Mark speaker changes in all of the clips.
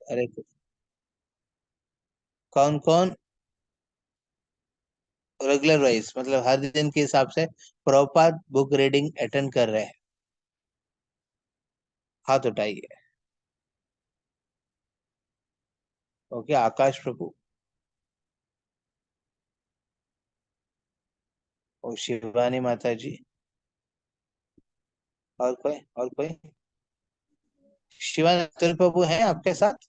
Speaker 1: अरे कौन कौन रेगुलर वाइज मतलब हर दिन के हिसाब से प्रभुपाद बुक रीडिंग अटेंड कर रहे हैं? हाथ उठाइए। ओके, आकाश प्रभु। और शिवानी माता जी। और कोई? और कोई? शिवानी अतुल प्रभु हैं आपके साथ?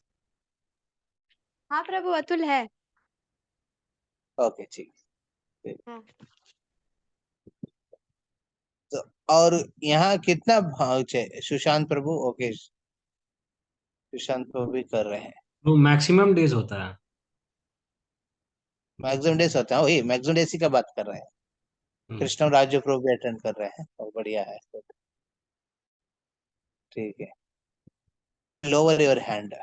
Speaker 2: हाँ प्रभु, अतुल है।
Speaker 1: ओके, ठीक है।
Speaker 2: हाँ।
Speaker 1: तो और यहाँ कितना भाव है? सुशांत प्रभु, ओके, सुशांत प्रभु भी कर रहे हैं।
Speaker 3: वो मैक्सिमम डेज होता है।
Speaker 1: मैक्सिमम डेज होता है, वही मैक्सिमम डेज की बात कर रहे हैं।
Speaker 3: हम्म।
Speaker 1: कृष्ण राज्य प्रभु भी अटेंड कर रहे हैं, और बढ़िया है। ठीक है। Lower your hand.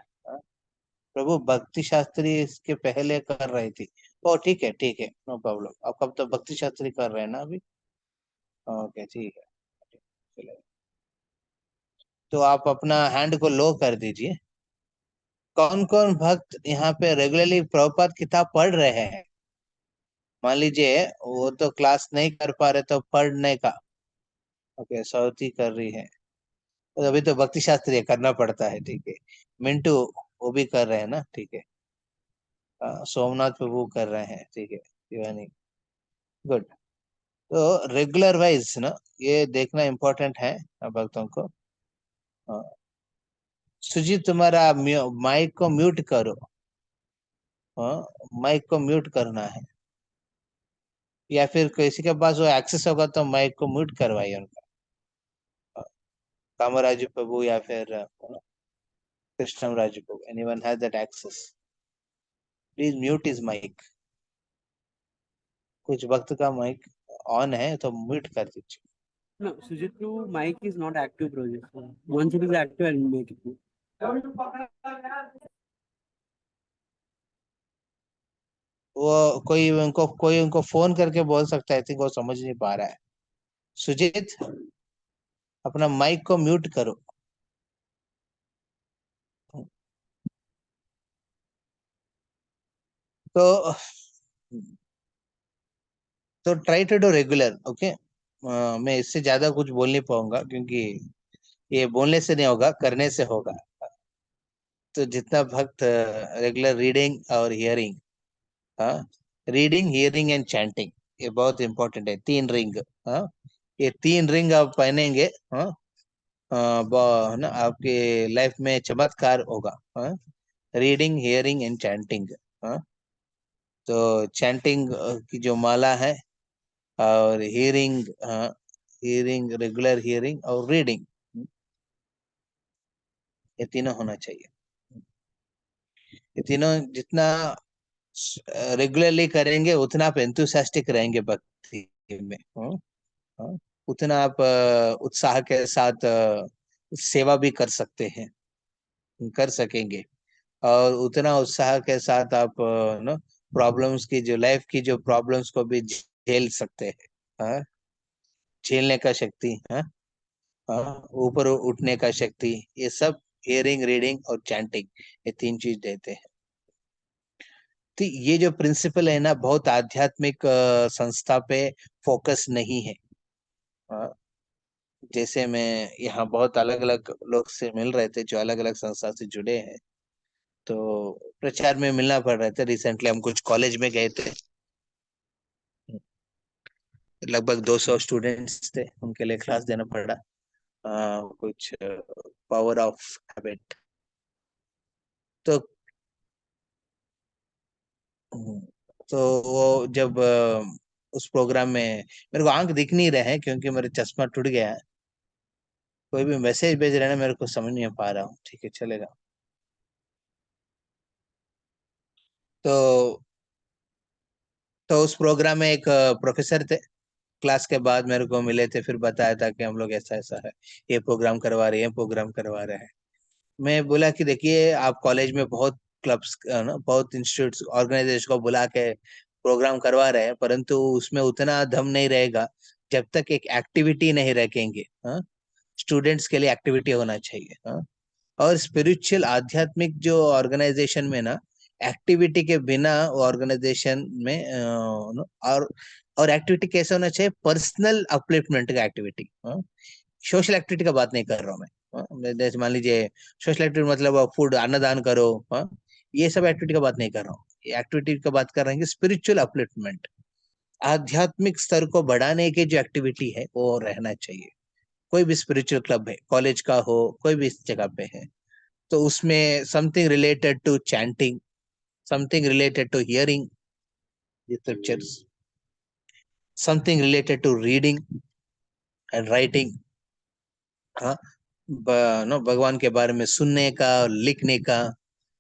Speaker 1: प्रभु भक्ति शास्त्री इसके पहले कर रही थी। ओ ठीक है, ठीक है, नो प्रॉब्लम। अब कब तो भक्ति शास्त्री कर रहे हैं ना अभी? ओके, ठीक है, चलेगा। तो आप अपना हैंड को लो कर दीजिए। कौन कौन भक्त यहाँ पे रेगुलरली प्रभुपाद किताब पढ़ रहे हैं? मान लीजिए वो तो क्लास नहीं कर पा रहे, तो पढ़ने का। ओके, सौती कर रही है। तो अभी तो भक्ति शास्त्री करना पड़ता है, ठीक है। मिंटू वो भी कर रहे हैं ना, ठीक है। सोमनाथ प्रभु कर रहे हैं, ठीक है। शिवानी, गुड। तो रेगुलर वाइज ना, ये देखना इम्पोर्टेंट है भक्तों को। हाँ, सुजीत तुम्हारा माइक को म्यूट करो। हाँ, माइक को म्यूट करना है, या फिर किसी के पास वो एक्सेस होगा तो माइक को म्यूट करवाइए उनका। कामराजू प्रभु या फिर Krishnam Raju Prabhu, anyone has that access? Please mute is mic. कुछ वक्त का माइक ऑन है तो म्यूट कर दीजिए।
Speaker 4: No, Sujitru mic is not active project. Once it is active, I'll make it.
Speaker 1: वो कोई उनको फोन करके बोल सकता है, आई थिंक वो समझ नहीं पा रहा है। सुजीत, अपना माइक को म्यूट करो। तो try to do regular, okay. मैं इससे ज्यादा कुछ बोल नहीं पाऊंगा, क्योंकि ये बोलने से नहीं होगा, करने से होगा। तो जितना भक्त रेगुलर रीडिंग और हियरिंग, हाँ, रीडिंग, हियरिंग एंड चैंटिंग, ये बहुत इंपॉर्टेंट है। 3 रिंग, हाँ, ये 3 रिंग आप पहनेंगे, हाँ, ना आपके लाइफ में चमत्कार होगा। हाँ, रीडिंग, हियरिंग एंड चैंटिंग। हाँ, तो चैंटिंग की जो माला है, और हियरिंग, हाँ, हियरिंग, रेगुलर हियरिंग और रीडिंग, ये तीनों होना चाहिए। ये तीनों जितना रेगुलरली करेंगे, उतना आप एंथुसियास्टिक रहेंगे भक्ति में। हाँ, हाँ, उतना आप उत्साह के साथ सेवा भी कर सकते हैं, कर सकेंगे। और उतना उत्साह के साथ आप नो प्रॉब्लम्स की, जो लाइफ की जो प्रॉब्लम्स को भी झेल सकते हैं। हाँ, झेलने का शक्ति, हाँ, हाँ, ऊपर उठने का शक्ति, ये सब हियरिंग, रीडिंग और चैंटिंग, ये 3 चीज देते हैं। तो ये जो प्रिंसिपल है ना, बहुत आध्यात्मिक संस्था पे फोकस नहीं है। हाँ, जैसे मैं यहाँ बहुत अलग अलग लोग से मिल रहे थे जो अलग अलग संस्था से जुड़े हैं, तो प्रचार में मिलना पड़ रहा था। रिसेंटली हम कुछ कॉलेज में गए थे, लगभग 200 स्टूडेंट्स थे, उनके लिए क्लास देना पड़ा। कुछ पावर ऑफ हैबिट। तो हम्म, तो वो जब उस प्रोग्राम में मेरे को आंख दिख नहीं रहे हैं, क्योंकि मेरा चश्मा टूट गया है। कोई भी मैसेज भेज रहे हैं ना, मेरे को समझ नहीं पा रहा हूँ, ठीक है, चलेगा। तो उस प्रोग्राम में एक प्रोफेसर थे, क्लास के बाद मेरे को मिले थे, फिर बताया था कि हम लोग ऐसा ऐसा है, ये प्रोग्राम करवा रहे हैं, ये प्रोग्राम करवा रहे हैं। मैं बोला कि देखिए, आप कॉलेज में बहुत क्लब्स ना, बहुत इंस्टीट्यूट्स, ऑर्गेनाइजेशन को बुला के प्रोग्राम करवा रहे हैं, परंतु उसमें उतना दम नहीं रहेगा जब तक एक एक्टिविटी नहीं रखेंगे। हाँ, स्टूडेंट्स के लिए एक्टिविटी होना चाहिए। हाँ, और स्पिरिचुअल आध्यात्मिक जो ऑर्गेनाइजेशन में ना, एक्टिविटी के बिना ऑर्गेनाइजेशन में और एक्टिविटी कैसे होना चाहिए, पर्सनल अपलिफ्टमेंट का एक्टिविटी, सोशल एक्टिविटी का बात नहीं कर रहा हूँ मैं। जैसे मान लीजिए सोशल एक्टिविटी मतलब फूड अन्नदान करो, ये सब एक्टिविटी का बात नहीं कर रहा हूँ। एक्टिविटी का बात कर रहे हैं कि स्पिरिचुअल अपलिफ्टमेंट, आध्यात्मिक स्तर को बढ़ाने की जो एक्टिविटी है वो रहना चाहिए। कोई भी स्पिरिचुअल क्लब है, कॉलेज का हो, कोई भी इस जगह पे है, तो उसमें something related to chanting, something related to hearing the scriptures, something related to reading and writing, हाँ, नो भगवान के बारे में सुनने का और लिखने का,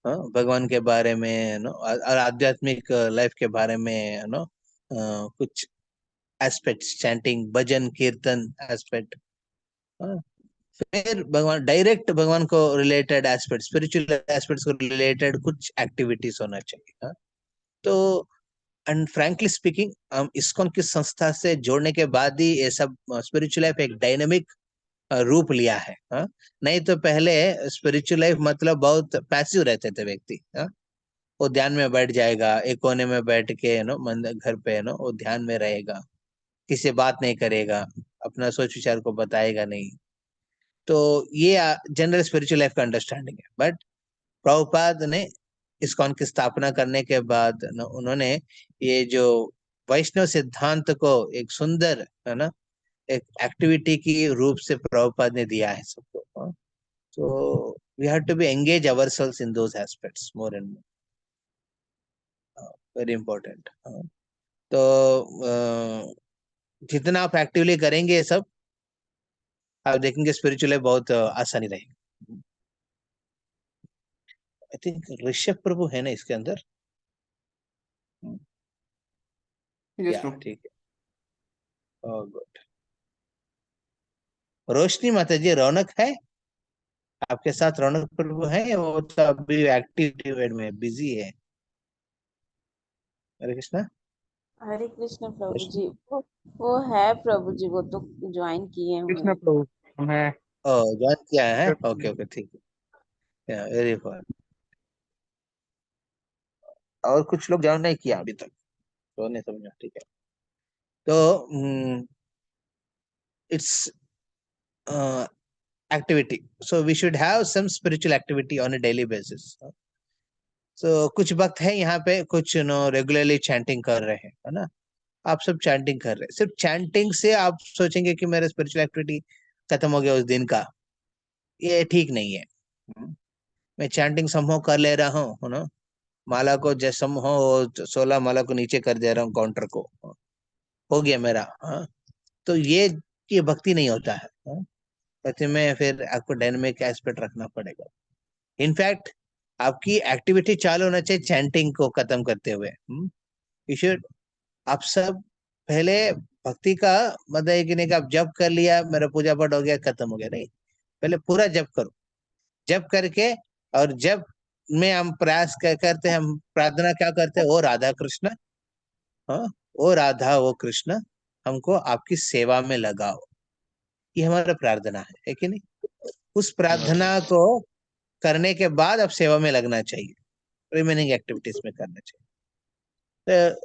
Speaker 1: हाँ, भगवान के बारे में नो और आध्यात्मिक लाइफ के बारे में नो कुछ एस्पेक्ट्स, चैंटिंग, भजन, कीर्तन एस्पेक्ट, फिर भगवान डायरेक्ट भगवान को रिलेटेड एस्पेक्ट, स्पिरिचुअल एस्पेक्ट्स को रिलेटेड कुछ एक्टिविटीज होना चाहिए, हाँ? तो एंड फ्रैंकली स्पीकिंग, हम इस्कॉन की संस्था से जोड़ने के बाद ही ये सब स्पिरिचुअल लाइफ एक डायनेमिक रूप लिया है, हाँ? नहीं तो पहले स्पिरिचुअल लाइफ मतलब बहुत पैसिव रहते थे व्यक्ति, हाँ? वो ध्यान में बैठ जाएगा, एक कोने में बैठ के नो मंदिर घर पे नो वो ध्यान में रहेगा, किसी से बात नहीं करेगा, अपना सोच विचार को बताएगा नहीं। तो ये जनरल स्पिरिचुअल लाइफ का अंडरस्टैंडिंग है। बट प्रभुपाद ने इस्कॉन की स्थापना करने के बाद उन्होंने ये जो वैष्णव सिद्धांत को एक सुंदर है ना एक एक्टिविटी की रूप से प्रभुपाद ने दिया है सबको, हाँ? तो we have to be engage ourselves in those aspects more and more, very important. तो जितना आप एक्टिवली करेंगे ये सब, आप देखेंगे स्पिरिचुअल लाइफ बहुत आसानी रहेगी। आई थिंक ऋषभ प्रभु है ना इसके अंदर,
Speaker 5: Yes,
Speaker 1: या
Speaker 5: bro.
Speaker 1: ठीक है, ओह गुड। रोशनी माता जी, रौनक है आपके साथ? रौनक प्रभु है या वो तो अभी एक्टिव में बिजी है? हरे कृष्णा।
Speaker 6: हरे कृष्ण प्रभु
Speaker 1: रोशनी,
Speaker 6: जी। वो है प्रभु जी, वो तो ज्वाइन किए हुए
Speaker 5: कृष्ण
Speaker 6: हैं।
Speaker 5: प्रभु मैं
Speaker 1: ओ ज्वाइन किया है, ओके ओके ठीक है, वेरी गुड। और कुछ लोग ज्वाइन नहीं किया अभी तक, तो नहीं समझा, ठीक है। तो it's activity, so we should have some spiritual activity on a daily basis. So कुछ वक्त है यहाँ पे, कुछ नो रेगुलरली चैंटिंग कर रहे हैं, है ना? आप सब चैंटिंग कर रहे हैं, सिर्फ चैंटिंग से आप सोचेंगे कि मेरा स्पिरिचुअल एक्टिविटी खत्म हो गया उस दिन का, ये ठीक नहीं है। मैं चैंटिंग समूह कर ले रहा हूँ, है ना? माला को जैसे समूह 16 माला को नीचे कर दे रहा हूँ काउंटर को, हो गया मेरा, हाँ? तो ये भक्ति नहीं होता है, हाँ? ऐसे में फिर आपको डायनेमिक एस्पेक्ट रखना पड़ेगा। इनफैक्ट आपकी एक्टिविटी चालू होना चाहिए चैंटिंग को खत्म करते हुए। यू शुड, आप सब पहले भक्ति का मतलब है कि नहीं कि आप जप कर लिया, मेरा पूजा पाठ हो गया, खत्म हो गया, नहीं। पहले पूरा जप करो, जप करके, और जब में हम प्रयास करते हैं, हम प्रार्थना क्या करते हैं, ओ राधा कृष्ण, हाँ, ओ राधा ओ कृष्ण, हमको आपकी सेवा में लगाओ, ये हमारा प्रार्थना है कि नहीं? उस प्रार्थना को करने के बाद अब सेवा में लगना चाहिए, रिमेनिंग एक्टिविटीज में करना चाहिए। तो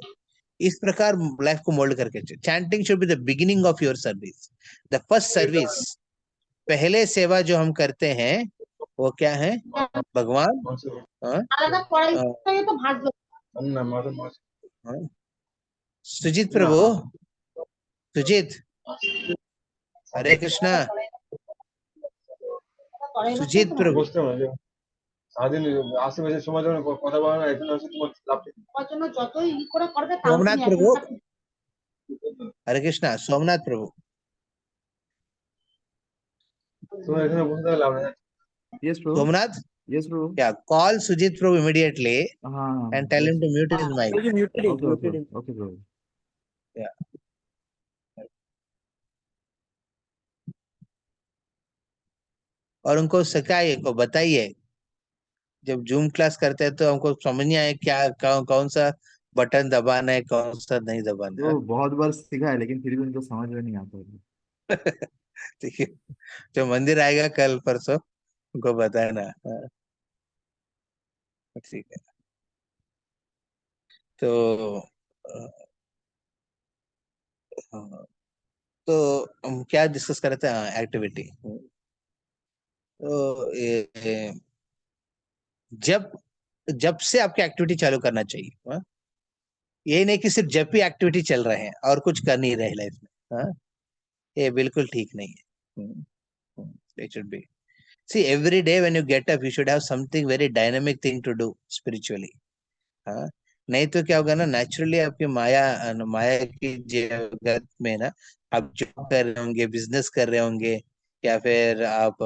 Speaker 1: इस प्रकार लाइफ को मोल्ड करके chanting should be the beginning of your service, the first service. पहले सेवा जो हम करते हैं वो क्या है? भगवान, हाँ, हाँ, सुजीत प्रभु, सुजीत, हरे कृष्णा, सुजीत प्रभु,
Speaker 7: সারাদিন আশেপাশে সময় যখন কথা বলা না এখানে হচ্ছে তোমার লাভ যতই ই করে করবে তাও
Speaker 1: सोमनाथ
Speaker 7: তুমি
Speaker 1: प्रभु,
Speaker 7: একদম
Speaker 1: हरे कृष्णा, सोमनाथ प्रभु,
Speaker 7: তোমার এখানে বসে থাকলে লাভ নেই।
Speaker 5: Yes, bro.
Speaker 1: Somnath,
Speaker 5: Yes, bro.
Speaker 1: yeah, call Sujit Prabhu immediately and tell
Speaker 5: Yes.
Speaker 1: him to mute his mic.
Speaker 4: You muted him,
Speaker 5: Okay, okay,
Speaker 4: muted him.
Speaker 5: okay, bro.
Speaker 1: Yeah. और उनको सिखाइए, को बताइए, जब जूम क्लास करते हैं तो हमको समझ नहीं आए क्या कौन सा बटन दबाना है, कौन सा नहीं दबाना है।
Speaker 5: तो बहुत बार सीखा है लेकिन फिर भी उनको समझ में नहीं आता है।
Speaker 1: ठीक है, जो मंदिर आएगा कल परसों, उनको बताना। हाँ, ठीक है। तो हाँ, तो हम क्या डिस्कस कर रहे थे? एक्टिविटी। तो जब जब से आपकी एक्टिविटी चालू करना चाहिए। हाँ? ये नहीं कि सिर्फ जब भी एक्टिविटी चल रहे हैं और कुछ कर नहीं रहे लाइफ में। हाँ? ये बिल्कुल ठीक नहीं है। It should be. See, every day when you get up, you should have something very dynamic thing to do spiritually. हाँ? नहीं तो क्या होगा ना, नेचुरली आपकी माया की जगत में ना, आप जॉब कर रहे होंगे, बिजनेस कर रहे होंगे, या फिर आप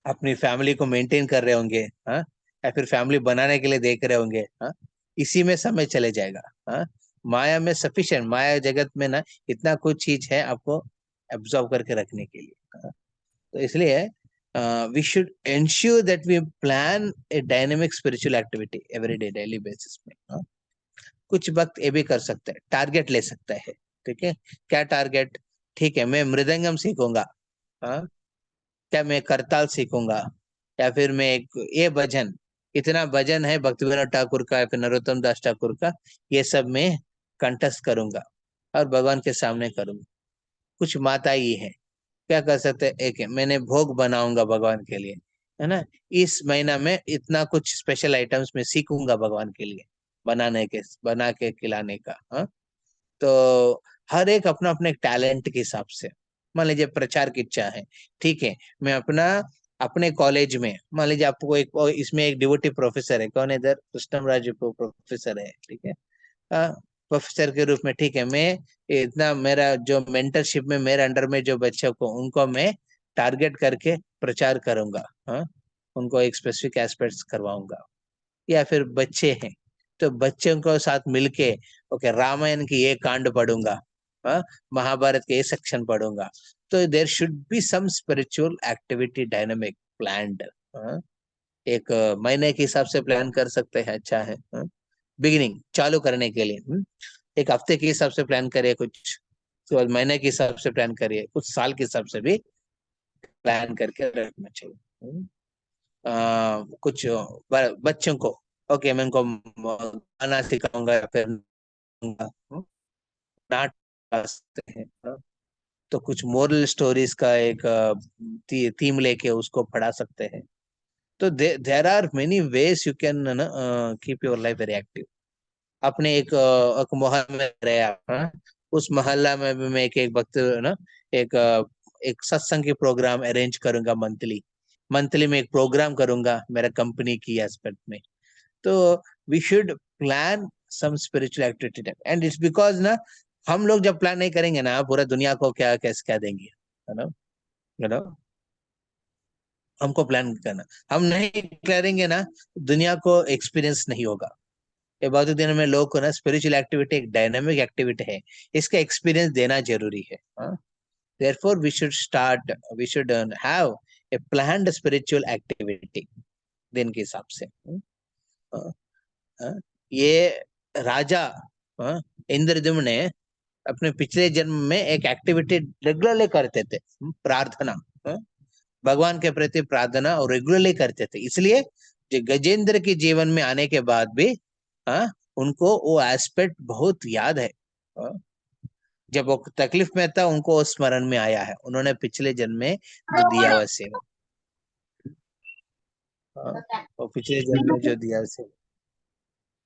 Speaker 1: अपनी फैमिली को मेंटेन कर रहे होंगे। हाँ? या फिर फैमिली बनाने के लिए देख रहे होंगे। हाँ? इसी में समय चले जाएगा। हाँ? माया में सफिशिएंट, माया जगत में ना इतना कुछ चीज है आपको एब्जॉर्ब करके रखने के लिए। हाँ? तो इसलिए we should ensure that we plan a dynamic spiritual activity every day, daily basis में। हाँ? कुछ वक्त ये भी कर सकते हैं, टारगेट ले सकता है। ठीक है, क्या टारगेट? ठीक है, मैं मृदंगम सीखूंगा। हाँ? क्या मैं करताल सीखूंगा? या फिर मैं एक ये भजन, इतना भजन है भक्तिविनोद ठाकुर का या फिर नरोत्तम दास ठाकुर का, ये सब मैं कंठस्थ करूंगा और भगवान के सामने करूंगा। कुछ माता ही है, क्या कर सकते हैं? एक है, मैंने भोग बनाऊंगा भगवान के लिए, है ना। इस महीना में इतना कुछ स्पेशल आइटम्स मैं सीखूंगा भगवान के लिए बना के खिलाने का। हाँ? तो हर एक अपना अपने टैलेंट के हिसाब से, मान लीजिए प्रचार की इच्छा है, ठीक है, मैं अपना अपने कॉलेज में, मान लीजिए आपको एक इसमें एक डिवोटी प्रोफेसर है, कौन है इधर? कृष्णम राजू प्रोफेसर है, ठीक है। प्रोफेसर के रूप में, ठीक है, मैं इतना, मेरा जो मेंटरशिप में मेरे अंडर में जो बच्चों को, उनको मैं टारगेट करके प्रचार करूंगा। हाँ? उनको एक स्पेसिफिक एस्पेक्ट्स करवाऊंगा। या फिर बच्चे हैं, तो बच्चों को साथ मिलके ओके, रामायण की ये कांड पढ़ूंगा। हाँ? महाभारत के ये सेक्शन पढ़ूंगा। तो there should be some spiritual activity dynamic planned. एक महीने के हिसाब से प्लान कर सकते हैं, अच्छा है। बिगिनिंग चालू करने के लिए एक हफ्ते के हिसाब से प्लान करिए, कुछ तो महीने के हिसाब से प्लान करिए, कुछ साल के हिसाब से भी प्लान करके रखना चाहिए। कुछ बच्चों को, ओके, मैं उनको गाना सिखाऊंगा या फिर नाटक सिखा सकते हैं। तो कुछ मोरल स्टोरीज का एक थीम लेके उसको पढ़ा सकते हैं। तो there are many ways you can keep your life very active. अपने एक मोहल्ले में रहे आप, हाँ? उस मोहल्ला में भी मैं एक वक्त ना एक एक सत्संग की प्रोग्राम अरेंज करूंगा, मंथली मंथली में एक प्रोग्राम करूंगा मेरा कंपनी की एस्पेक्ट में। तो we should plan some spiritual activity, and it's because ना, हम लोग जब प्लान नहीं करेंगे ना, पूरा दुनिया को क्या कैसे क्या देंगे, है ना। यू नो, हमको प्लान करना, हम नहीं करेंगे ना, दुनिया को एक्सपीरियंस नहीं होगा। ये बहुत दिन में लोग को ना, स्पिरिचुअल एक्टिविटी एक डायनामिक एक्टिविटी है, इसका एक्सपीरियंस देना जरूरी है। Therefore we should have a planned spiritual activity दिन के हिसाब से। हाँ? हाँ? ये राजा इंद्रद्युम्न ने अपने पिछले जन्म में एक एक्टिविटी रेगुलरली करते थे, प्रार्थना। हाँ? भगवान के प्रति प्रार्थना और रेगुलरली करते थे, इसलिए जो गजेंद्र के जीवन में आने के बाद भी हाँ, उनको वो एस्पेक्ट बहुत याद है। हाँ? जब वो तकलीफ में था, उनको वो स्मरण में आया है, उन्होंने पिछले जन्म में जो दिया हुआ सेवा। हाँ? वो पिछले जन्म में जो दिया सेवा।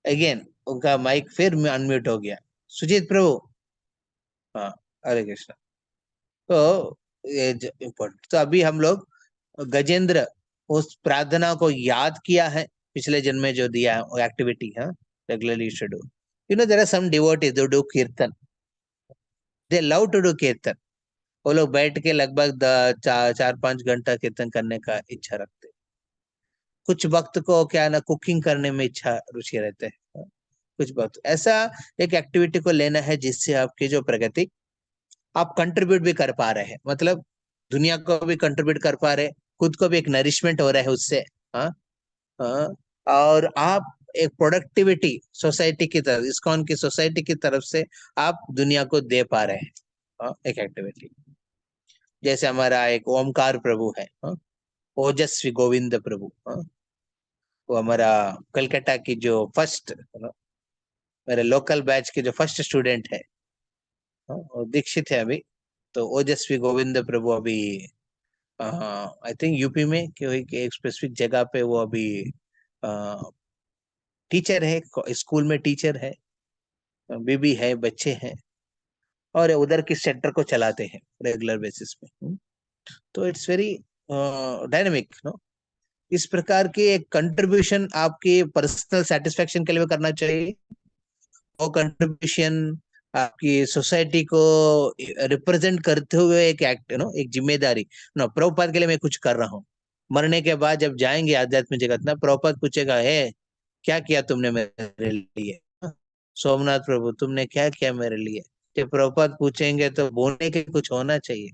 Speaker 1: अगेन उनका माइक फिर अनम्यूट हो गया। सुजीत प्रभु। हाँ, हरे कृष्णा। तो ये इम्पोर्टेंट, तो अभी हम लोग गजेंद्र उस प्रार्थना को याद किया है, पिछले जन्म में जो दिया है वो एक्टिविटी है, regularly should do. You know, there are some devotees who do kirtan, they love to do कीर्तन। वो लोग बैठ के लगभग 4-5 घंटा कीर्तन करने का इच्छा रखते हैं। कुछ वक्त को क्या है ना, कुकिंग करने में इच्छा रुचि रहते हैं। कुछ वक्त ऐसा एक एक्टिविटी को लेना है जिससे आपकी जो प्रगति, आप कंट्रीब्यूट भी कर पा रहे हैं, मतलब दुनिया को भी कंट्रीब्यूट कर पा रहे, खुद को भी एक नरिशमेंट हो रहा है उससे। हाँ? हाँ? और आप एक प्रोडक्टिविटी सोसाइटी की तरफ, इस्कॉन की सोसाइटी की तरफ से आप दुनिया को दे पा रहे हैं। हाँ? एक एक्टिविटी। जैसे हमारा एक ओमकार प्रभु है, ओजस्वी गोविंद प्रभु, वो हमारा कलकत्ता की जो फर्स्ट, मेरे लोकल बैच के जो फर्स्ट स्टूडेंट है, वो दीक्षित है अभी। तो ओजस्वी गोविंद प्रभु अभी आई थिंक यूपी में कोई एक स्पेसिफिक जगह पे वो अभी टीचर है, स्कूल में टीचर है, बीबी है, बच्चे हैं, और उधर की सेंटर को चलाते हैं रेगुलर बेसिस पे। तो इट्स वेरी डायनेमिक, नो। इस प्रकार की एक कंट्रीब्यूशन आपकी पर्सनल सेटिस्फेक्शन के लिए भी करना चाहिए, वो कंट्रीब्यूशन आपकी सोसाइटी को रिप्रेजेंट करते हुए एक एक्ट, नो, एक जिम्मेदारी। नो, प्रभुपाद के लिए मैं कुछ कर रहा हूँ। मरने के बाद जब जाएंगे आध्यात्मिक जगत ना, प्रभुपाद पूछेगा, है क्या किया तुमने मेरे लिए? सोमनाथ प्रभु तुमने क्या किया मेरे लिए? जब प्रभुपाद पूछेंगे तो बोलने के कुछ होना चाहिए।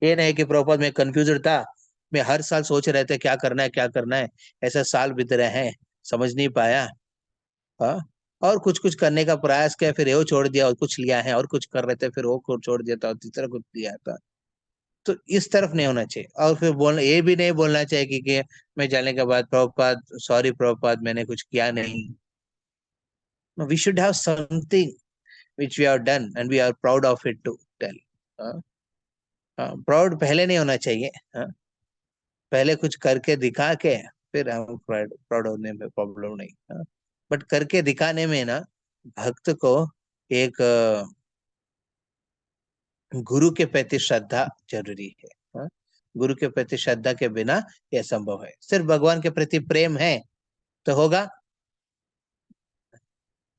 Speaker 1: ये नहीं कि प्रभुपाद मैं कंफ्यूज था, मैं हर साल सोच रहे थे क्या करना है क्या करना है, ऐसा साल बीत रहे हैं, समझ नहीं पाया। हाँ, और कुछ कुछ करने का प्रयास किया, फिर वो छोड़ दिया, और कुछ लिया है, और कुछ कर रहे थे, फिर वो छोड़ दिया था, और तीसरा कुछ लिया था। तो इस तरफ नहीं होना चाहिए। और फिर बोलना, ये भी नहीं बोलना चाहिए कि मैं जाने के बाद प्रभुपाद सॉरी प्रभुपाद मैंने कुछ किया नहीं। We should have something which we have done and we are proud of it to tell. Proud पहले नहीं होना चाहिए, पहले कुछ करके दिखा के फिर हम प्राउड होने में प्रॉब्लम नहीं। बट करके दिखाने में ना भक्त को एक गुरु के प्रति श्रद्धा जरूरी है। गुरु के प्रति श्रद्धा के बिना यह संभव है। सिर्फ भगवान के प्रति प्रेम है तो होगा।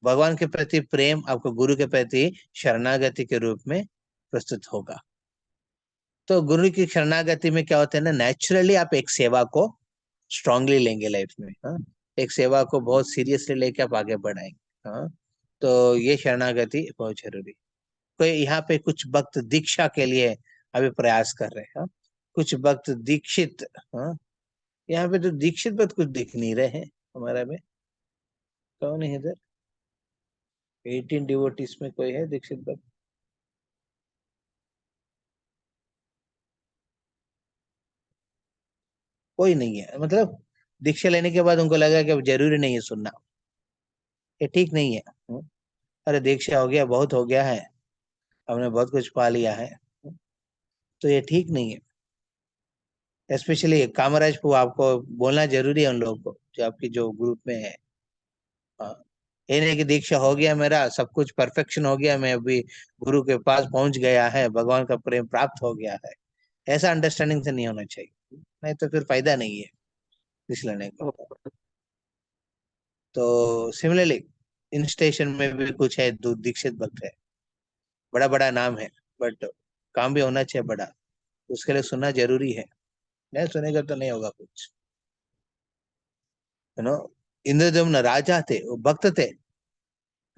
Speaker 1: भगवान के प्रति प्रेम आपको गुरु के प्रति शरणागति के रूप में प्रस्तुत होगा। तो गुरु की शरणागति में क्या होता है ना, नेचुरली आप एक सेवा को स्ट्रांगली लेंगे लाइफ में। एक सेवा को बहुत सीरियसली लेके आप आगे बढ़ाएंगे। तो ये शरणागति बहुत जरूरी। कोई यहाँ पे कुछ भक्त दीक्षा के लिए अभी प्रयास कर रहे हैं, कुछ भक्त दीक्षित, यहाँ पे तो दीक्षित भक्त कुछ दिख नहीं रहे हैं हमारा में। कौन है इधर? 18 डिवोटीज में कोई है दीक्षित भक्त? कोई नहीं है। मतलब दीक्षा लेने के बाद उनको लगा कि अब जरूरी नहीं है सुनना, ये ठीक नहीं है। अरे दीक्षा हो गया, बहुत हो गया है, हमने बहुत कुछ पा लिया है, तो ये ठीक नहीं है। स्पेशली कामराज को आपको बोलना जरूरी है उन लोगों को जो आपकी जो ग्रुप में है। ये नहीं कि दीक्षा हो गया, मेरा सब कुछ परफेक्शन हो गया, मैं अभी गुरु के पास पहुंच गया है, भगवान का प्रेम प्राप्त हो गया है, ऐसा अंडरस्टैंडिंग से नहीं होना चाहिए। नहीं तो फिर फायदा नहीं है दीक्षा लेने का। तो सिमिलरली इन स्टेशन में भी कुछ है, दीक्षित भक्त है, बड़ा बड़ा नाम है, बट काम भी होना चाहिए बड़ा, उसके लिए सुनना जरूरी है। नहीं सुनेगा तो नहीं होगा कुछ। यू नो, इंद्रदम्न राजा थे, वो भक्त थे,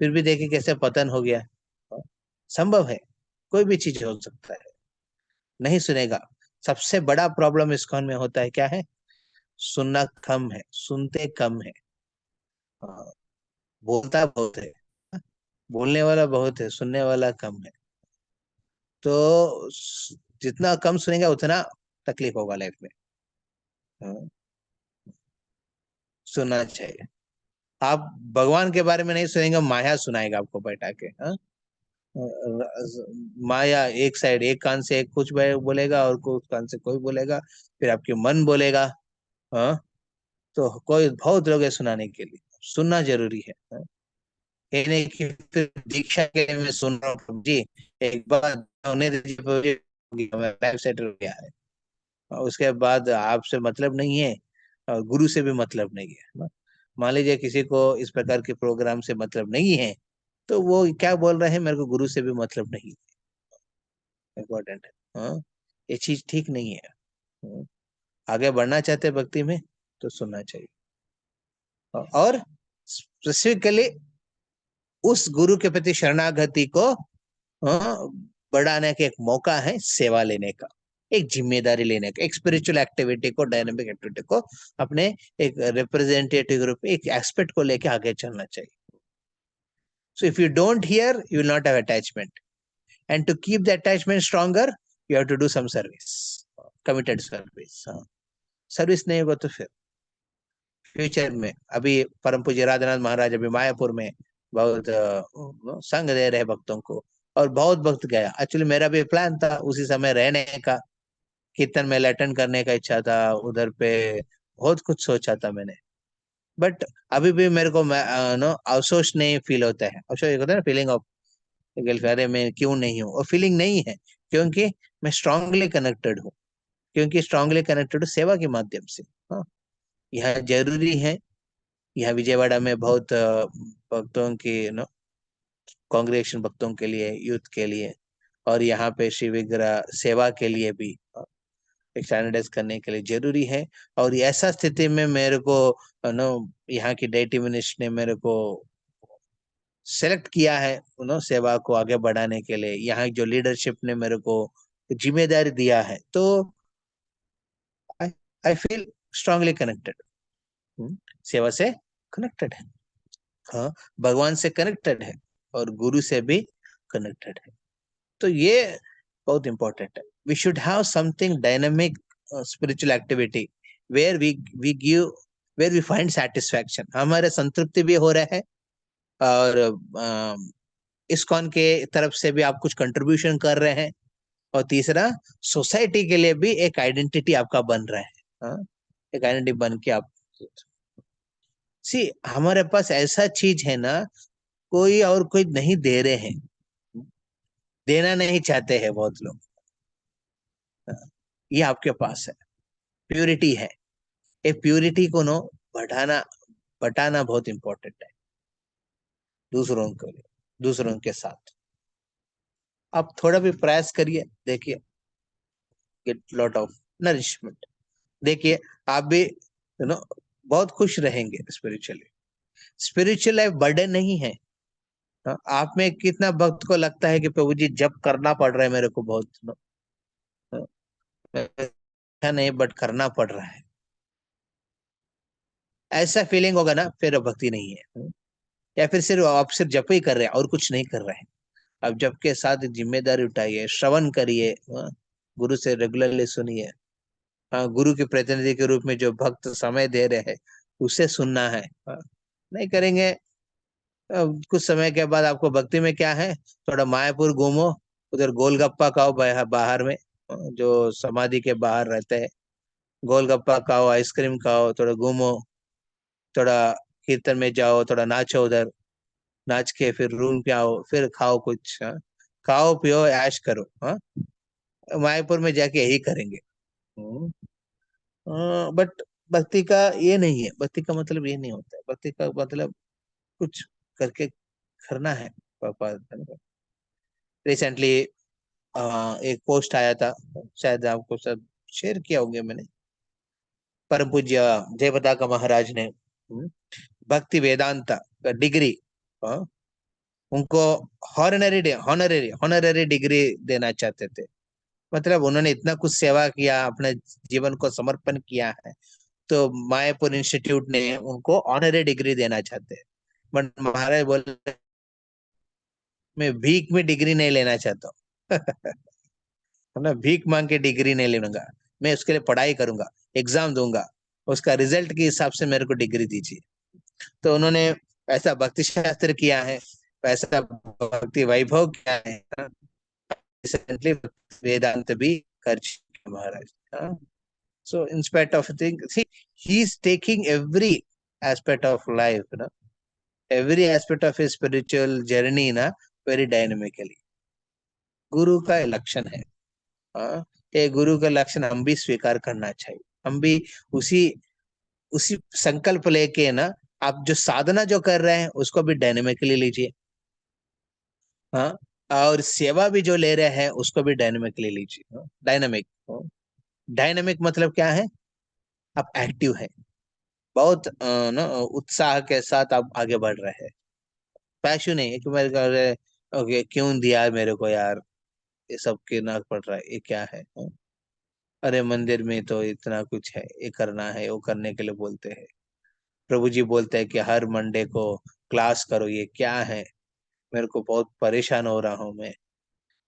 Speaker 1: फिर भी देखिए कैसे पतन हो गया। संभव है, कोई भी चीज हो सकता है। नहीं सुनेगा। सबसे बड़ा प्रॉब्लम इस्कॉन में होता है क्या है? सुनना कम है, सुनते कम है। बोलता बहुत है, बोलने वाला बहुत है, सुनने वाला कम है। तो जितना कम सुनेगा उतना तकलीफ होगा लाइफ में। सुनना चाहिए। आप भगवान के बारे में नहीं सुनेंगे, माया सुनाएगा आपको बैठा के। माया एक साइड, एक कान से एक कुछ बोलेगा और कुछ कान से कोई बोलेगा, फिर आपके मन बोलेगा। हाँ, तो कोई बहुत लोग है सुनाने के लिए, सुनना जरूरी है। ये नहीं कि फिर दीक्षा के लिए मैं सुन रहा हूँ जी, एक बार होने दीजिए, लाइफ सेटल हो गया है, उसके बाद आपसे मतलब नहीं है और गुरु से भी मतलब नहीं है। मान लीजिए किसी को इस प्रकार के प्रोग्राम से मतलब नहीं है, तो वो क्या बोल रहे हैं, मेरे को गुरु से भी मतलब नहीं है, इम्पोर्टेंट है। ये चीज ठीक नहीं है। आगे बढ़ना चाहते भक्ति में तो सुनना चाहिए। और स्पेसिफिकली उस गुरु के प्रति शरणागति को बढ़ाने का एक मौका है, सेवा लेने का, एक जिम्मेदारी लेने का, एक स्पिरिचुअल एक्टिविटी को, डायनामिक एक्टिविटी को अपने एक रिप्रेजेंटेटिव ग्रुप, एक एक्सपर्ट को लेके आगे चलना चाहिए। So if you don't hear, you will not have attachment. and to keep the attachment stronger you have to do some service, committed service. Service नहीं होगा तो फिर फ्यूचर में, अभी परम पूज्य राधानाथ महाराज अभी मायापुर में बहुत संग दे रहे भक्तों को, और बहुत भक्त गया। एक्चुअली मेरा भी प्लान था उसी समय रहने का, कीर्तन में अटेंड करने का इच्छा था, उधर पे बहुत कुछ सोचा था मैंने, बट अभी भी मेरे को नो अफसोस नहीं फील होता है। अफसोस होता है ना, फीलिंग ऑफ अरे मैं क्यों नहीं हूँ, और फीलिंग नहीं है क्योंकि मैं स्ट्रांगली कनेक्टेड हूँ, क्योंकि स्ट्रांगली कनेक्टेड सेवा के माध्यम से। हाँ, यह जरूरी है। यह विजयवाड़ा में बहुत भक्तों की नो कांग्रेगेशन भक्तों के लिए, यूथ के लिए, और यहाँ पे श्री विग्रह सेवा के लिए भी स्टैंडर्डाइज करने के लिए जरूरी है। और ऐसा स्थिति में मेरे को नो यहाँ की डेटी मिनिस्टर ने मेरे को सेलेक्ट किया है नो सेवा को आगे बढ़ाने के लिए, यहाँ जो लीडरशिप ने मेरे को जिम्मेदारी दिया है, तो आई फील स्ट्रांगली कनेक्टेड, सेवा से कनेक्टेड है, हाँ, भगवान से कनेक्टेड है और गुरु से भी कनेक्टेड है। तो ये बहुत इंपॉर्टेंट है। We should have something dynamic spiritual activity where we find satisfaction, हमारे संतृप्ति भी हो रहा है, और इस्कॉन के तरफ से भी आप कुछ कंट्रीब्यूशन कर रहे हैं, और तीसरा सोसाइटी के लिए भी एक आइडेंटिटी आपका बन रहा है। हाँ? एक आइडेंटिटी बन के आप हमारे पास ऐसा चीज है ना, कोई और कोई नहीं दे रहे हैं, देना नहीं चाहते हैं बहुत लोग। ये आपके पास है, प्यूरिटी है। ये प्यूरिटी को नो बढ़ाना बहुत इंपॉर्टेंट है दूसरों के लिए, दूसरों के साथ। आप थोड़ा भी प्रयास करिए, देखिए गेट लॉट ऑफ नरिशमेंट, देखिए आप भी बहुत खुश रहेंगे स्पिरिचुअली। स्पिरिचुअल लाइफ बर्डन नहीं है। आप में कितना भक्त को लगता है कि प्रभु जी जब करना पड़ रहा है मेरे को बहुत, नहीं बट करना पड़ रहा है, ऐसा फीलिंग होगा ना, फिर भक्ति नहीं है। या फिर सिर्फ आप सिर्फ जप ही कर रहे हैं और कुछ नहीं कर रहे हैं। अब जप के साथ जिम्मेदारी उठाइए, श्रवण करिए, गुरु से रेगुलरली सुनिए। गुरु के प्रतिनिधि के रूप में जो भक्त समय दे रहे हैं उसे सुनना है। नहीं करेंगे, कुछ समय के बाद आपको भक्ति में क्या है, थोड़ा मायापुर घूमो, उधर गोलगप्पा खाओ, बाहर में जो समाधि के बाहर रहते हैं, गोलगप्पा खाओ, आइसक्रीम खाओ, थोड़ा घूमो, थोड़ा कीर्तन में जाओ, थोड़ा नाचो, उधर नाच के फिर रूम पे आओ, फिर खाओ कुछ, खाओ पियो ऐश करो। मायापुर में जाके यही करेंगे। बट भक्ति का ये नहीं है, भक्ति का मतलब ये नहीं होता है। भक्ति का मतलब कुछ करके करना है। पापा रिसेंटली एक पोस्ट आया था, शायद आपको सब शेयर किया होंगे मैंने, परम पूज्य जयपता का महाराज ने भक्ति वेदांता का डिग्री उनको हॉनररी डिग्री देना चाहते थे। मतलब उन्होंने इतना कुछ सेवा किया, अपने जीवन को समर्पण किया है, तो मायापुर इंस्टीट्यूट ने उनको ऑनररी डिग्री देना चाहते हैं। बट महाराज बोले मैं भीख में डिग्री नहीं लेना चाहता हूँ ना, भीख मांग के डिग्री नहीं लूंगा, मैं उसके लिए पढ़ाई करूंगा, एग्जाम दूंगा, उसका रिजल्ट के हिसाब से मेरे को डिग्री दीजिए। तो उन्होंने ऐसा भक्ति शास्त्र किया है, ऐसा भक्ति वैभव किया है, रिसेंटली वेदांत भी कर चुके महाराज। So in spite of things, see, he's taking every aspect of life, every aspect of his spiritual journey, very dynamically. गुरु का लक्षण है। ये गुरु का लक्षण हम भी स्वीकार करना चाहिए। हम भी उसी संकल्प लेके आप जो साधना जो कर रहे हैं उसको भी डायनेमिकली लीजिए। और सेवा भी जो ले रहे हैं उसको भी डायनेमिकली लीजिए। डायनेमिक मतलब क्या है, आप एक्टिव है, बहुत उत्साह के साथ आप आगे बढ़ रहे हैं। पैशू नहीं है कि मेरे को ओके क्यों दिया मेरे को यार, ये सब करना पड़ रहा है, ये क्या है। अरे मंदिर में तो इतना कुछ है, ये करना है, वो करने के लिए बोलते हैं। प्रभु जी बोलते हैं कि हर मंडे को क्लास करो, ये क्या है, मेरे को बहुत परेशान हो रहा हूँ मैं।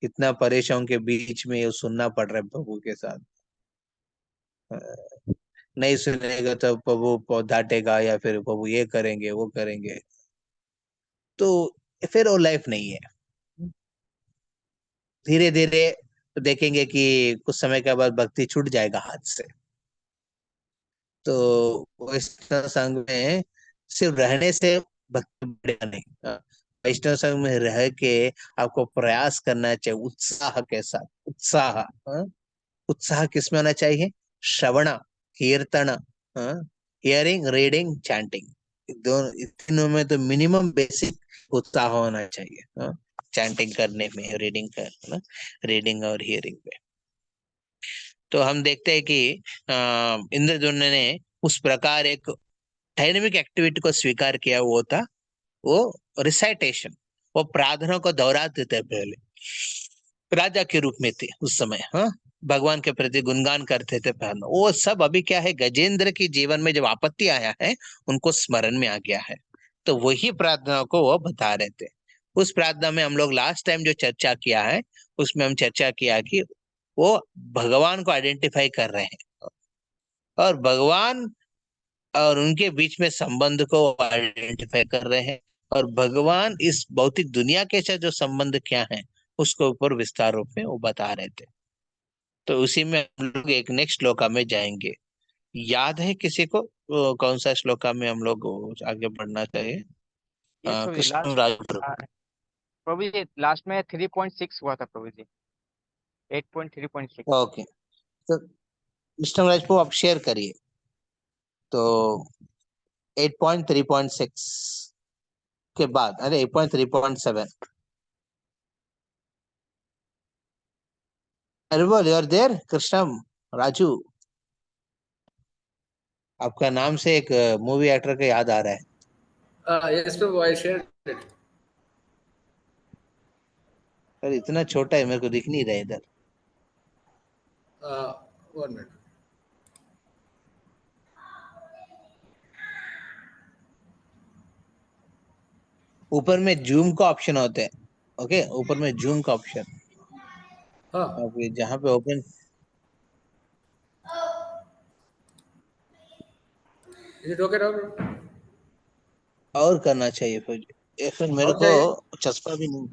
Speaker 1: इतना परेशान के बीच में ये सुनना पड़ रहा है प्रभु के साथ। नहीं सुनेगा तो प्रभु डांटेगा या फिर प्रभु ये करेंगे वो करेंगे, तो फिर वो लाइफ नहीं है। धीरे धीरे तो देखेंगे कि कुछ समय के बाद भक्ति छूट जाएगा हाथ से। तो वैष्णव संघ में सिर्फ रहने से भक्ति बढ़ेगा नहीं। वैष्णव संघ में रह के आपको प्रयास करना चाहिए उत्साह के साथ। उत्साह, उत्साह किसमें होना चाहिए? श्रवण, कीर्तन, हियरिंग, रीडिंग, चैंटिंग, दोनों इन तीनों में तो मिनिमम बेसिक उत्साह होना चाहिए। चैंटिंग करने में, रीडिंग करना, रीडिंग और हियरिंग में। तो हम देखते हैं कि इंद्रद्युम्न ने उस प्रकार एक डायनेमिक एक्टिविटी को स्वीकार किया। वो था वो रिसाइटेशन, वो प्रार्थना को दोहराते थे। पहले राजा के रूप में थे उस समय, हाँ, भगवान के प्रति गुणगान करते थे। प्रार्थना वो सब अभी क्या है, गजेंद्र के जीवन में जब आपत्ति आया है उनको स्मरण में आ गया है, तो वही प्रार्थना को वो बता रहे थे। उस प्रार्थना में हम लोग लास्ट टाइम जो चर्चा किया है उसमें हम चर्चा किया कि वो भगवान को आइडेंटिफाई कर रहे हैं और भगवान और उनके बीच में संबंध को आइडेंटिफाई कर रहे हैं, और भगवान इस भौतिक दुनिया के साथ जो संबंध क्या है उसके ऊपर विस्तार रूप में वो बता रहे थे। तो उसी में हम लोग एक नेक्स्ट श्लोका में जाएंगे। याद है किसी को कौन सा श्लोका में हम लोग आगे बढ़ना चाहिए?
Speaker 8: ये प्रभु जी
Speaker 1: कृष्ण
Speaker 8: लास्ट,
Speaker 1: राज।
Speaker 8: प्रभु जी लास्ट में 3.6 हुआ था प्रभु जी, 8.3.6।
Speaker 1: ओके, तो कृष्ण राज को आप शेयर करिए। तो 8.3.6 के बाद, अरे 8.3.7, अरबल यू आर देयर? कृष्णम राजू, आपका नाम से एक मूवी एक्टर का याद आ रहा है।
Speaker 9: Yes, Prabhu, I shared it.
Speaker 1: अरे इतना छोटा है, मेरे को दिख नहीं रहा है इधर।
Speaker 9: Uh, 1 minute.
Speaker 1: ऊपर में जूम का ऑप्शन होता है। ओके, ऊपर में जूम का ऑप्शन,
Speaker 9: Huh.
Speaker 1: आप जहाँ पे open
Speaker 9: Is it okay now? Prabhu?
Speaker 1: और करना चाहिए फिर। ये फिर मेरे
Speaker 9: और
Speaker 1: को
Speaker 9: चाहिए?
Speaker 1: चस्पा भी नहीं।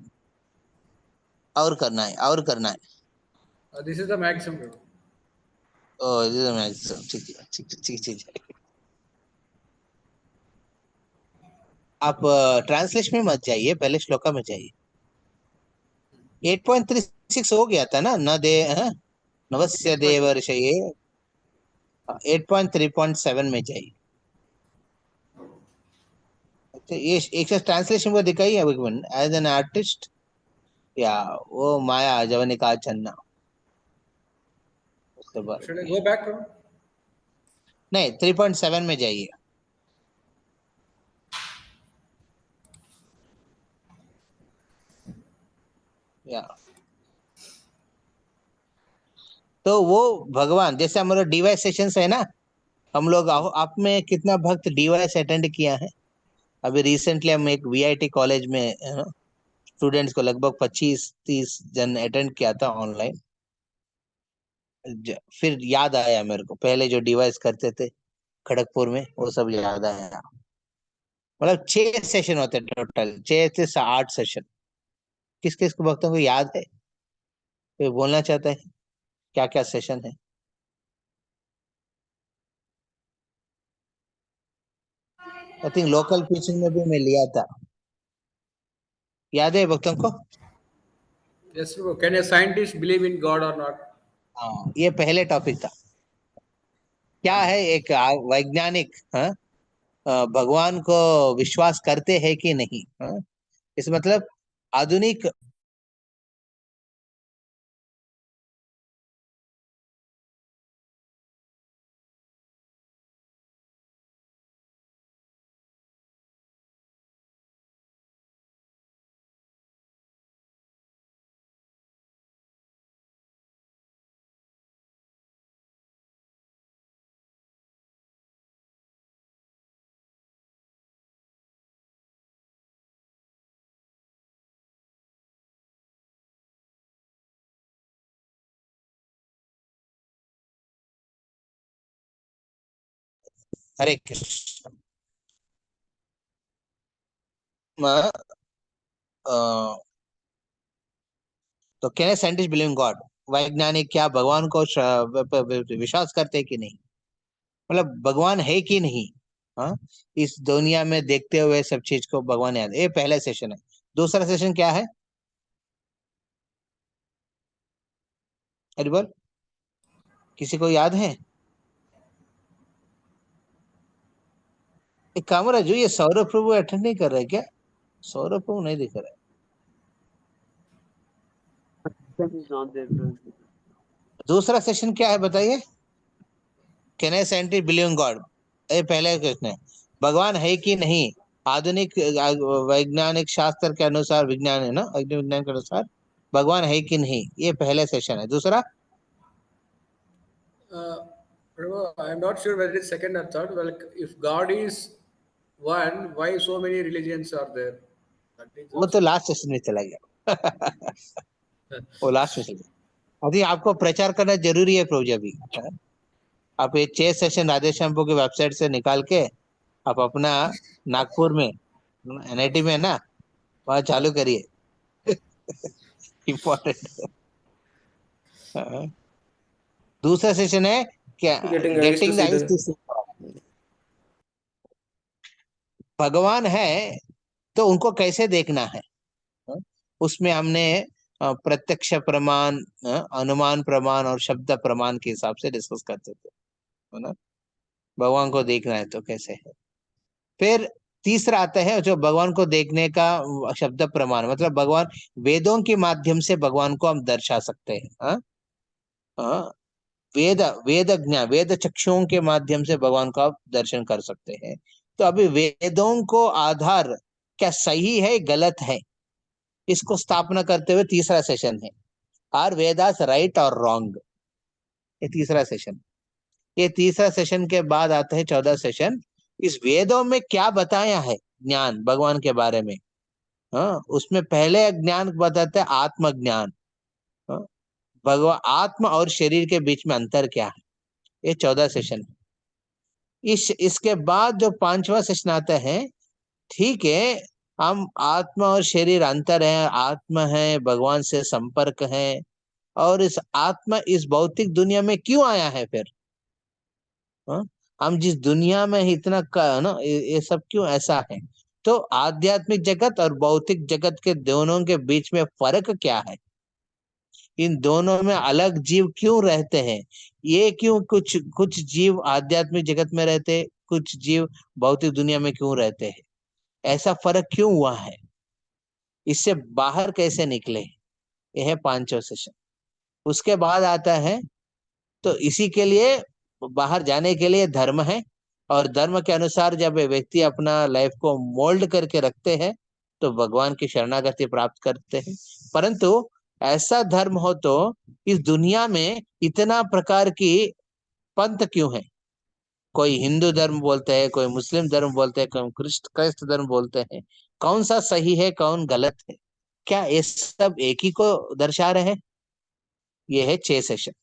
Speaker 1: और करना है, और करना है।
Speaker 9: This is the maximum. Prabhu.
Speaker 1: ओ ये मैक्सिमम, ठीक है ठीक है ठीक है, ठीक है। आप ट्रांसलेशन में मत जाइए, पहले श्लोका में जाइए। 8.36 हो गया था ना, न दे, हाँ? नवस्य देव ऋषये। 8.3.7 में जाइए। अच्छा, ये एक ट्रांसलेशन को दिखाइए एक मिनट। एज एन आर्टिस्ट, या वो माया जवनिका चन्ना, उसके बारे
Speaker 9: Should I
Speaker 1: में।
Speaker 9: go back? Prabhu?
Speaker 1: नहीं, 3.7 में जाइए। या तो वो भगवान, जैसे हमारे डीवाई सेशंस है ना, हम लोग आप में कितना भक्त डीवाईस अटेंड किया है? अभी रिसेंटली हम एक वीआईटी कॉलेज में स्टूडेंट्स को लगभग 25-30 जन अटेंड किया था ऑनलाइन। फिर याद आया मेरे को पहले जो डिवाइस करते थे खड़गपुर में, वो सब याद आया। मतलब 6 सेशन होते टोटल, 6 से 8 सेशन। किस किस को भक्तों को याद है, कोई बोलना चाहता है क्या क्या सेशन है? आई थिंक लोकल टीचिंग में भी मैं लिया था, याद है भक्तों को?
Speaker 9: Yes, Prabhu. Can a scientist believe in God or not?
Speaker 1: हाँ, ये पहले टॉपिक था। क्या है एक वैज्ञानिक, हाँ, भगवान को विश्वास करते हैं कि नहीं, हाँ? इस मतलब आधुनिक हरे कृष्ण। म- अ, तो can scientist believe in God? वैज्ञानिक क्या भगवान को विश्वास करते कि नहीं, मतलब भगवान है कि नहीं? हाँ, इस दुनिया में देखते हुए सब चीज को भगवान याद, ये पहला सेशन है। दूसरा सेशन क्या है? अरे बोल, किसी को याद है? एक काम राजू, ये सौरभ प्रभु अटेंड नहीं कर रहे क्या? सौरभ प्रभु नहीं दिख रहा है।
Speaker 4: That is not there, Prabhuji.
Speaker 1: दूसरा सेशन क्या है बताइए? Can a scientist believe in God? ये पहले क्वेश्चन है, भगवान है कि नहीं? आधुनिक वैज्ञानिक शास्त्र के अनुसार, विज्ञान है ना, विज्ञान के अनुसार भगवान है कि नहीं, ये पहले सेशन है। दूसरा,
Speaker 9: Prabhu, I am not sure whether it's second or third. Well, if God is one, why so many religions are there? That is
Speaker 1: वो तो
Speaker 9: also.
Speaker 1: लास्ट सेशन में चला गया। वो लास्ट में चला गया। अभी आपको प्रचार करना जरूरी है प्रभु जी अभी। आप ये 6 सेशन राधेश्याम प्रभु की वेबसाइट से निकाल के आप अपना नागपुर में एनआईटी में ना, वहाँ चालू करिए। इम्पोर्टेंट। दूसरा सेशन है क्या?
Speaker 10: Getting eyes to
Speaker 1: getting the
Speaker 10: see
Speaker 1: eyes
Speaker 10: the.
Speaker 1: To see. भगवान है तो उनको कैसे देखना है? उसमें हमने प्रत्यक्ष प्रमाण, अनुमान प्रमाण और शब्द प्रमाण के हिसाब से डिस्कस करते थे, है ना? भगवान को देखना है तो कैसे है। फिर तीसरा आता है जो भगवान को देखने का शब्द प्रमाण, मतलब भगवान, वेदों के माध्यम से भगवान को हम दर्शा सकते हैं। हाँ, हाँ, वेद वेद ज्ञान, वेद चक्षुओं के माध्यम से भगवान का आप दर्शन कर सकते हैं। तो अभी वेदों को आधार क्या सही है गलत है, इसको स्थापना करते हुए तीसरा सेशन है, आर वेदास राइट और रॉन्ग। ये तीसरा सेशन। ये तीसरा सेशन के बाद आता है 14 सेशन, इस वेदों में क्या बताया है ज्ञान भगवान के बारे में। हाँ, उसमें पहले ज्ञान बताते हैं आत्मज्ञान। हाँ, भगवान आत्मा और शरीर के बीच में अंतर क्या है, ये 14 सेशन है। इसके बाद जो 5वां सेशन आता है, ठीक है, हम आत्मा और शरीर अंतर है, आत्मा है भगवान से संपर्क है, और इस आत्मा इस भौतिक दुनिया में क्यों आया है फिर? हाँ? हम जिस दुनिया में इतना ना, ये सब क्यों ऐसा है? तो आध्यात्मिक जगत और भौतिक जगत के दोनों के बीच में फर्क क्या है? इन दोनों में अलग जीव क्यों रहते हैं? ये क्यों कुछ कुछ जीव आध्यात्मिक जगत में रहते, कुछ जीव भौतिक दुनिया में क्यों रहते हैं? ऐसा फर्क क्यों हुआ है? इससे बाहर कैसे निकले? यह है 5वां सेशन। उसके बाद आता है, तो इसी के लिए बाहर जाने के लिए धर्म है, और धर्म के अनुसार जब व्यक्ति अपना लाइफ को मोल्ड करके रखते हैं तो भगवान की शरणागति प्राप्त करते हैं। परंतु ऐसा धर्म हो तो इस दुनिया में इतना प्रकार की पंथ क्यों है? कोई हिंदू धर्म बोलते हैं, कोई मुस्लिम धर्म बोलते हैं, कोई क्राइस्ट धर्म बोलते हैं। कौन सा सही है, कौन गलत है? क्या ये सब एक ही को दर्शा रहे हैं? ये है 6 सेशन।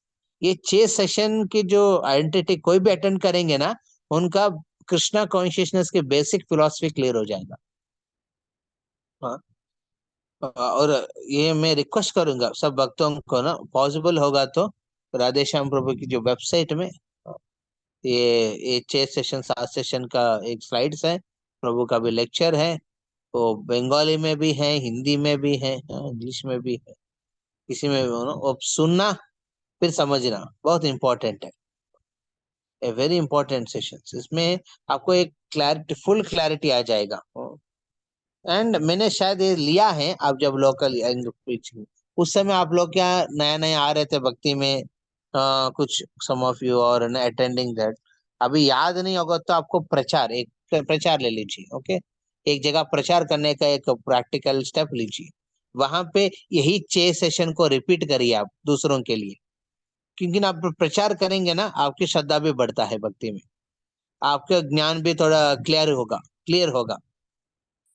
Speaker 1: ये 6 सेशन की जो आइडेंटिटी कोई भी अटेंड करेंगे ना, उनका कृष्णा कॉन्शियसनेस के बेसिक फिलॉसफी क्लियर हो जाएगा। हाँ, और ये मैं रिक्वेस्ट करूंगा सब भक्तों को ना, पॉसिबल होगा तो राधे श्याम प्रभु की जो वेबसाइट में ये 6 सेशन 7 सेशन का एक स्लाइड्स है, प्रभु का भी लेक्चर है, वो बंगाली में भी है, हिंदी में भी है, इंग्लिश में भी है, किसी में भी हो ना, वो सुनना फिर समझना बहुत इंपॉर्टेंट है। ए वेरी इंपॉर्टेंट सेशन, इसमें आपको एक क्लैरिटी, फुल क्लैरिटी आ जाएगा। एंड मैंने शायद ये लिया है, आप जब लोकल उस समय आप लोग क्या नया नया आ रहे थे भक्ति में, कुछ सम ऑफ यू और अटेंडिंग दैट, अभी याद नहीं होगा तो आपको प्रचार, एक प्रचार ले लीजिए। ओके, एक जगह प्रचार करने का एक प्रैक्टिकल स्टेप लीजिए, वहां पे यही 6 सेशन को रिपीट करिए आप दूसरों के लिए, क्योंकि ना आप प्रचार करेंगे ना, आपकी श्रद्धा भी बढ़ता है भक्ति में, आपका ज्ञान भी थोड़ा क्लियर होगा।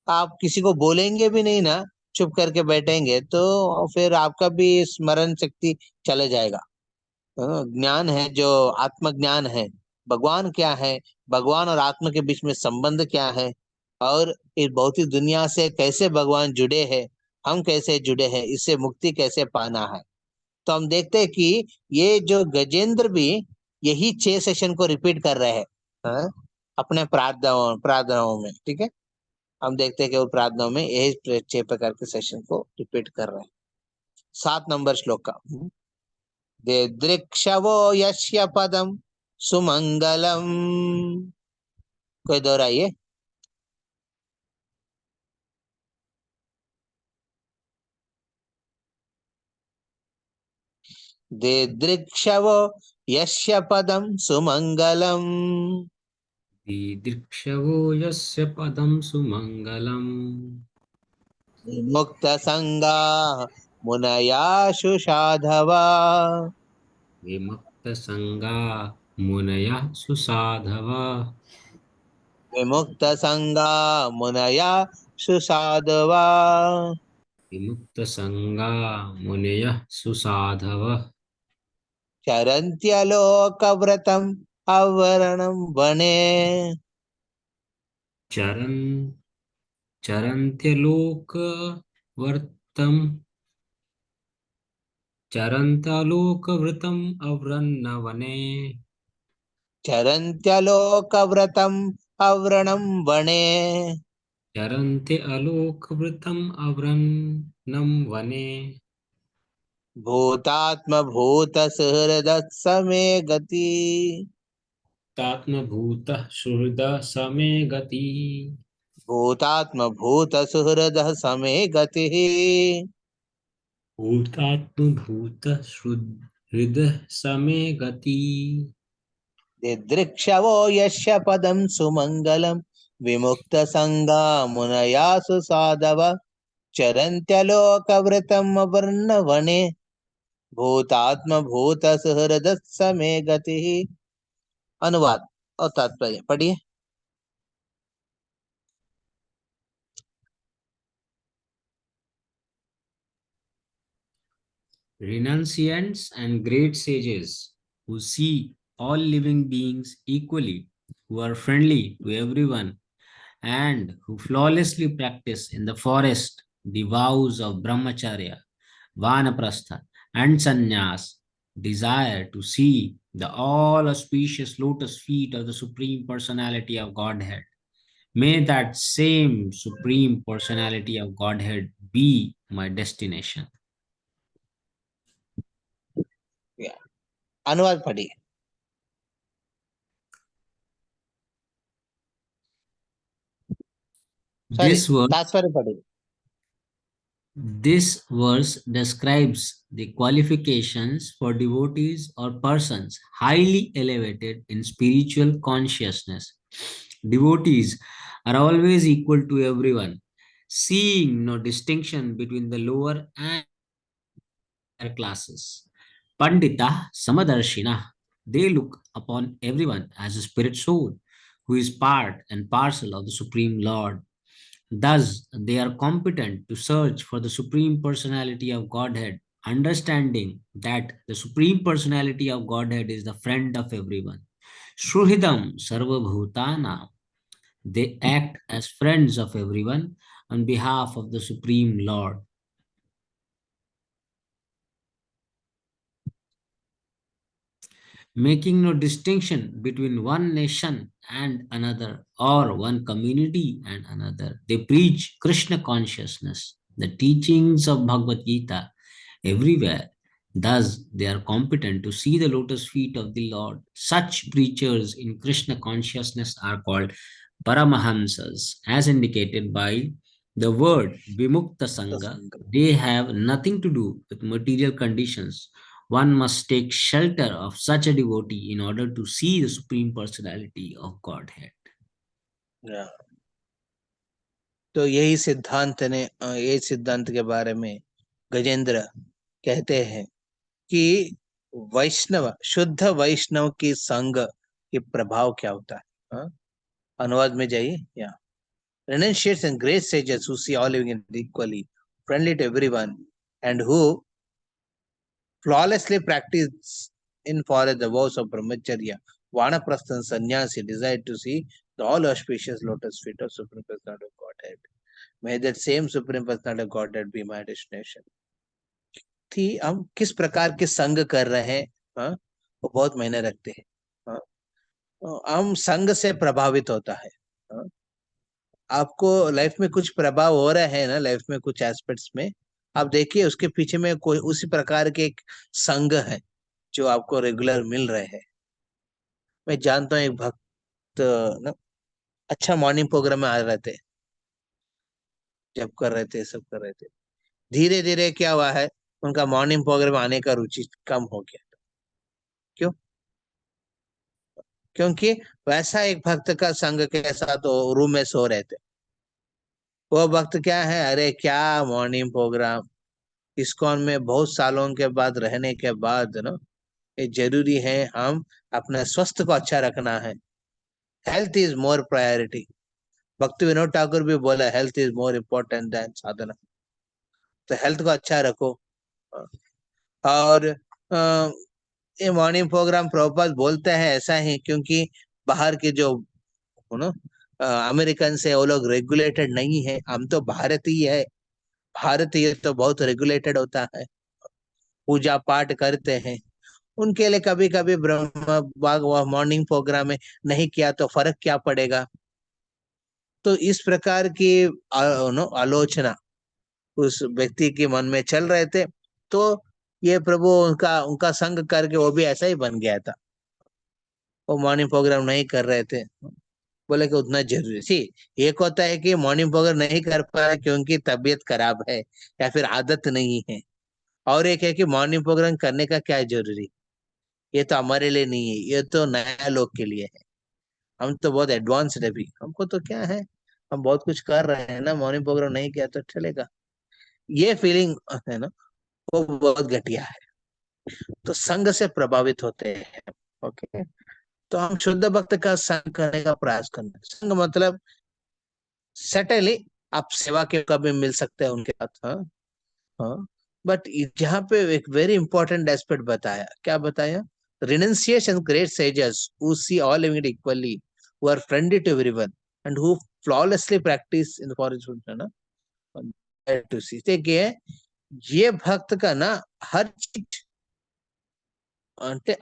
Speaker 1: आप किसी को बोलेंगे भी नहीं ना, चुप करके बैठेंगे तो फिर आपका भी स्मरण शक्ति चले जाएगा। ज्ञान है जो आत्मज्ञान है, भगवान क्या है, भगवान और आत्मा के बीच में संबंध क्या है, और इस भौतिक दुनिया से कैसे भगवान जुड़े हैं, हम कैसे जुड़े हैं, इससे मुक्ति कैसे पाना है। तो हम देखते हैं कि ये जो गजेंद्र भी यही 6 सेशन को रिपीट कर रहे हैं, हाँ? अपने प्रार्थनाओं में। ठीक है, हम देखते हैं कि वो प्रार्थनाओं में यही 6 प्रकार के सेशन को रिपीट कर रहे हैं। 7 नंबर श्लोक का दृक्षवो यस्य पदम सुमंगलम, कोई दोहराइए। दृक्षवो यस्य पदम सुमंगलम,
Speaker 3: दीदृक्षवो यस्य पदं सुमंगलम्
Speaker 1: मुक्त संगा मुनयाशु साधवा,
Speaker 3: विमुक्तसंगा मुनयः सुसाधवा
Speaker 1: विमुक्त संगा मुनयाशु साधवा,
Speaker 3: विमुक्तसंगा मुनयः सुसाधवः
Speaker 1: चरन्त्यलोकव्रतम आवरणम वने,
Speaker 3: चरन् चरन्त्यलोकवर्तं चरन्त्यलोकवृतम् अव्रन्नवने
Speaker 1: चरन्त्यलोकव्रतम आवरणम वने,
Speaker 3: चरन्त्य अलोकवृतम् अव्रन्नं वने
Speaker 1: भूतात्म भूत सुहृद समे गति,
Speaker 3: तात्मभूतः सुहृद समे गति
Speaker 1: भूतात्म भूत सुहृद समे गति,
Speaker 3: भूतात्मभूतः हृदः समे गति
Speaker 1: दिदृक्षवो यस्य पदम सुमंगलम, विमुक्त संगा मुनयासु साधव, चरन्त्यलोकव्रतम वने, भूतात्म भूत सुहृद समे गति। अनुवाद और तात्पर्य पढ़िए।
Speaker 3: Renunciants and great sages who see all living beings equally, who are friendly to everyone, and who flawlessly practice in the forest the vows of brahmacharya, vanaprastha, and sannyas, desire to see the all auspicious lotus feet of the Supreme Personality of Godhead. May that same Supreme Personality of Godhead be my destination.
Speaker 1: अनुवाद पढ़िए।
Speaker 3: This verse
Speaker 1: तात्पर्य पढ़िए।
Speaker 3: This verse describes the qualifications for devotees or persons highly elevated in spiritual consciousness. Devotees are always equal to everyone, seeing no distinction between the lower and higher classes. Pandita Samadarshina, they look upon everyone as a spirit soul who is part and parcel of the Supreme Lord. Thus, they are competent to search for the Supreme Personality of Godhead, understanding that the Supreme Personality of Godhead is the friend of everyone. Shruhidam Sarvabhutana, they act as friends of everyone on behalf of the Supreme Lord. Making no distinction between one nation and another or one community and another. They preach Krishna consciousness, the teachings of Bhagavad Gita everywhere. Thus, they are competent to see the lotus feet of the Lord. Such preachers in Krishna consciousness are called Paramahamsas, as indicated by the word Vimukta Sangha. They have nothing to do with material conditions. One must take shelter of such a devotee in order to see the Supreme Personality of Godhead.
Speaker 1: तो यही सिद्धांत के बारे में गजेंद्र कहते हैं कि वैष्णव, शुद्ध वैष्णव की संग के प्रभाव क्या होता है। अनुवाद में जाइए। या renunciates and great sages who see all living equally, friendly to everyone, and who flawlessly practice in forest the vows of brahmacharya, Vanaprasthan sannyasi desired to see the all auspicious lotus feet of Supreme Personality of Godhead. May that same Supreme Personality of Godhead be my destination. थी हम किस प्रकार के संग कर रहे हैं, हाँ, वो बहुत मायने रखते हैं। हाँ, हम संग से प्रभावित होता है। हाँ, आपको लाइफ में कुछ प्रभाव हो रहा है ना, लाइफ में कुछ एस्पेक्ट्स में, आप देखिए उसके पीछे में कोई उसी प्रकार के एक संग है जो आपको रेगुलर मिल रहे हैं। मैं जानता हूँ एक भक्त ना, अच्छा मॉर्निंग प्रोग्राम में आ रहे थे, जब कर रहे थे, सब कर रहे थे। धीरे धीरे क्या हुआ है, उनका मॉर्निंग प्रोग्राम आने का रुचि कम हो गया। क्यों? क्योंकि वैसा एक भक्त का संग के साथ रूम में सो रहे थे। वो भक्त क्या है, अरे क्या मॉर्निंग प्रोग्राम, इस्कॉन में बहुत सालों के बाद रहने के बाद ना, ये जरूरी है हम अपने स्वास्थ्य को अच्छा रखना है। Health is more priority. Bhakti Vinod Thakur भी बोला, health is more important than साधना। तो हेल्थ को अच्छा रखो। और ये मॉर्निंग प्रोग्राम प्रभुपाद बोलते हैं ऐसा ही, क्योंकि बाहर के जो नो अमेरिकन से वो लोग रेगुलेटेड नहीं है, हम तो भारतीय है। भारतीय तो बहुत रेगुलेटेड होता है, पूजा पाठ करते हैं। उनके लिए कभी कभी ब्रह्म बाग मॉर्निंग प्रोग्राम में नहीं किया तो फर्क क्या पड़ेगा। तो इस प्रकार की आलोचना उस व्यक्ति के मन में चल रहे थे। तो ये प्रभु उनका उनका संग करके वो भी ऐसा ही बन गया था। वो मॉर्निंग प्रोग्राम नहीं कर रहे थे, बोले कि उतना जरूरी सी। एक होता है कि मॉर्निंग प्रोग्राम नहीं कर पा रहे क्योंकि तबीयत खराब है या फिर आदत नहीं है, और एक है कि मॉर्निंग प्रोग्राम करने का क्या जरूरी। ये तो हमारे लिए नहीं है, ये तो नया लोग के लिए है। हम तो बहुत एडवांस्ड है अभी, हमको तो क्या है, हम बहुत कुछ कर रहे हैं ना, मॉर्निंग प्रोग्राम नहीं किया तो चलेगा। ये फीलिंग है ना, वो बहुत घटिया है। तो संग से प्रभावित होते हैं। ओके, तो हम शुद्ध भक्त का संग करने का प्रयास करना। संग मतलब सटनली आप सेवा के कभी मिल सकते हैं उनके साथ, हाँ हाँ, बट यहाँ पे एक वेरी इंपॉर्टेंट एस्पेक्ट बताया। क्या बताया? Renunciation great sages who see all living equally, who are friendly to everyone and who flawlessly practice in forest, है ना, टू सी। देखिए ये भक्त का ना हर चीज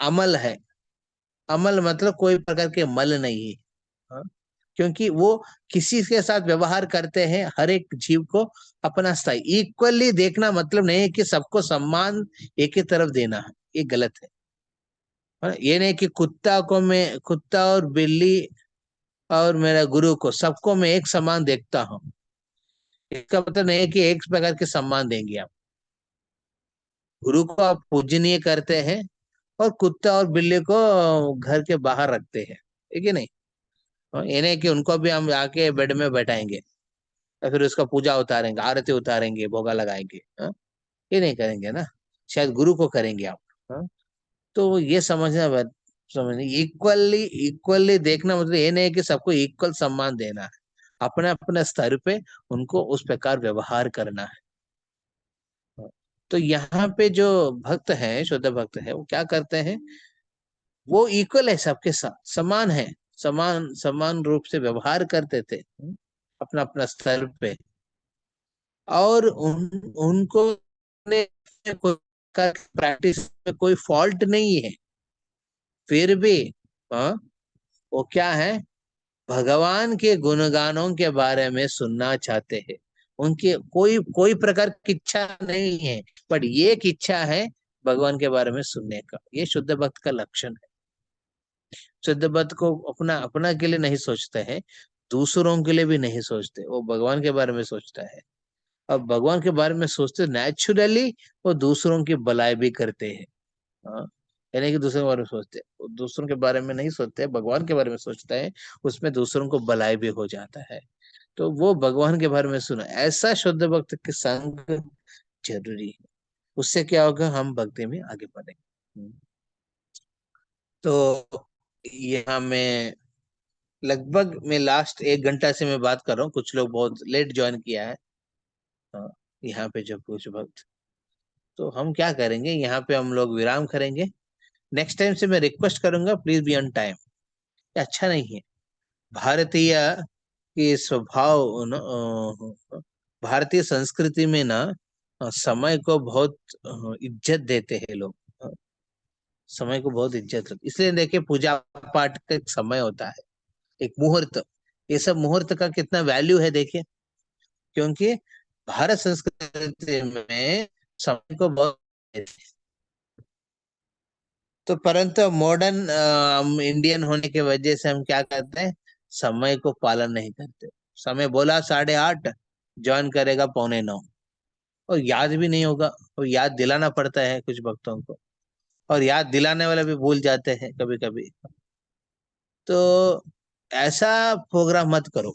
Speaker 1: अमल है। अमल मतलब कोई प्रकार के मल नहीं है, हाँ? क्योंकि वो किसी के साथ व्यवहार करते हैं, हर एक जीव को अपना स्थाई इक्वली देखना मतलब नहीं है कि सबको सम्मान एक ही तरफ देना है, ये गलत है। हाँ? ये नहीं कि कुत्ता और बिल्ली और मेरा गुरु को सबको मैं एक समान देखता हूँ, इसका मतलब नहीं है कि एक प्रकार के सम्मान देंगे आप। गुरु को आप पूजनीय करते हैं और कुत्ता और बिल्ली को घर के बाहर रखते हैं, ठीक है नहीं? ये नहीं कि उनको भी हम आके बेड में बैठाएंगे या फिर उसका पूजा उतारेंगे, आरती उतारेंगे, भोगा लगाएंगे, हाँ? ये नहीं करेंगे ना, शायद गुरु को करेंगे आप, हाँ? तो ये समझना इक्वली इक्वली देखना मतलब ये नहीं है कि सबको इक्वल सम्मान देना है, अपने अपने स्तर पे उनको उस प्रकार व्यवहार करना है। तो यहाँ पे जो भक्त है, शुद्ध भक्त है, वो क्या करते हैं, वो इक्वल है, सबके साथ समान है, समान समान रूप से व्यवहार करते थे अपना अपना स्तर पे। और उनको कोई प्रैक्टिस में कोई फॉल्ट नहीं है, फिर भी हाँ, वो क्या है, भगवान के गुणगानों के बारे में सुनना चाहते हैं। उनके कोई कोई प्रकार की इच्छा नहीं है, बट ये एक इच्छा है भगवान के बारे में सुनने का। ये शुद्ध भक्त का लक्षण है। शुद्ध भक्त को अपना अपना के लिए नहीं सोचते हैं, दूसरों के लिए भी नहीं सोचते, वो भगवान के बारे में सोचता है। और भगवान के बारे में सोचते नेचुरली वो दूसरों की भलाई भी करते हैं, हाँ? यानी कि दूसरों के बारे में सोचते हैं, वो दूसरों के बारे में नहीं सोचते, भगवान के बारे में सोचता है, उसमें दूसरों को भलाई भी हो जाता है। तो वो भगवान के बारे में सुना, ऐसा शुद्ध भक्त के संग जरूरी है। उससे क्या होगा, हम भक्ति में आगे बढ़ेंगे। तो यहाँ मैं लगभग मैं लास्ट 1 घंटा से मैं बात कर रहा हूँ, कुछ लोग बहुत लेट ज्वाइन किया है, हाँ, यहाँ पे जो कुछ भक्त। तो हम क्या करेंगे, यहाँ पे हम लोग विराम करेंगे। नेक्स्ट टाइम से मैं रिक्वेस्ट करूंगा, प्लीज बी ऑन टाइम। अच्छा नहीं है। भारतीय की स्वभाव भारतीय संस्कृति में ना समय को बहुत इज्जत देते हैं लोग। समय को बहुत इज्जत रखते, इसलिए देखिए पूजा पाठ का एक समय होता है, एक मुहूर्त। ये सब मुहूर्त का कितना वैल्यू है देखिए, क्योंकि भारत संस्कृति में समय को बहुत, तो परंतु मॉडर्न हम इंडियन होने की वजह से हम क्या करते हैं, समय को पालन नहीं करते। समय बोला 8:30, ज्वाइन करेगा 8:45, और याद भी नहीं होगा, और याद दिलाना पड़ता है कुछ भक्तों को, और याद दिलाने वाले भी भूल जाते हैं कभी कभी। तो ऐसा प्रोग्राम मत करो।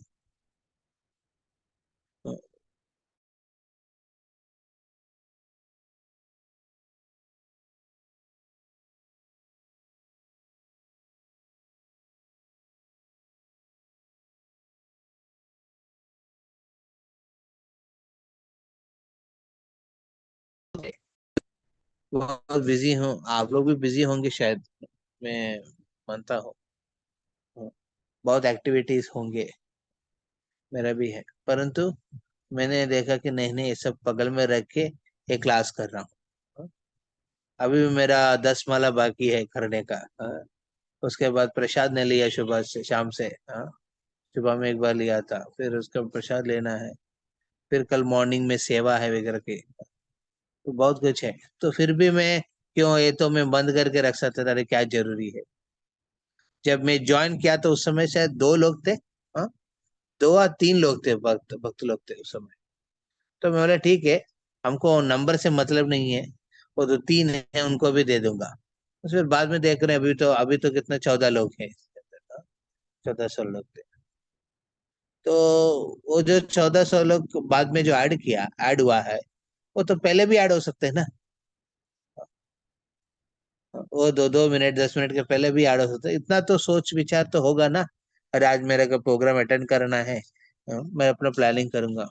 Speaker 1: बहुत बिजी हूँ, आप लोग भी बिजी होंगे शायद, मैं मानता हूँ। बहुत एक्टिविटीज होंगे, मेरा भी है, परंतु मैंने देखा कि नहीं नहीं, ये सब बगल में रख के एक क्लास कर रहा हूँ। अभी भी मेरा 10 माला बाकी है करने का। उसके बाद प्रसाद ने लिया सुबह से, शाम से। सुबह में एक बार लिया था, फिर उसका प्रसाद लेना है, फिर कल मॉर्निंग में सेवा है वगैरह के, तो बहुत कुछ है। तो फिर भी मैं क्यों, ये तो मैं बंद करके रख सकता था, अरे क्या जरूरी है। जब मैं ज्वाइन किया तो उस समय शायद 2 लोग थे, हाँ, 2 या 3 लोग थे, भक्त भक्त लोग थे उस समय। तो मैं बोला ठीक है, हमको नंबर से मतलब नहीं है, वो तो 3 है उनको भी दे दूंगा। तो फिर बाद में देख रहे हैं, अभी तो कितने 14 लोग हैं, 1400 लोग थे। तो वो जो 1400 लोग बाद में जो ऐड हुआ है, वो तो पहले भी ऐड हो सकते हैं ना। वो 2-2 मिनट 10 मिनट के पहले भी ऐड हो सकते हैं, इतना तो सोच विचार तो होगा ना। अरे आज मेरे को प्रोग्राम अटेंड करना है, मैं अपना प्लानिंग करूंगा।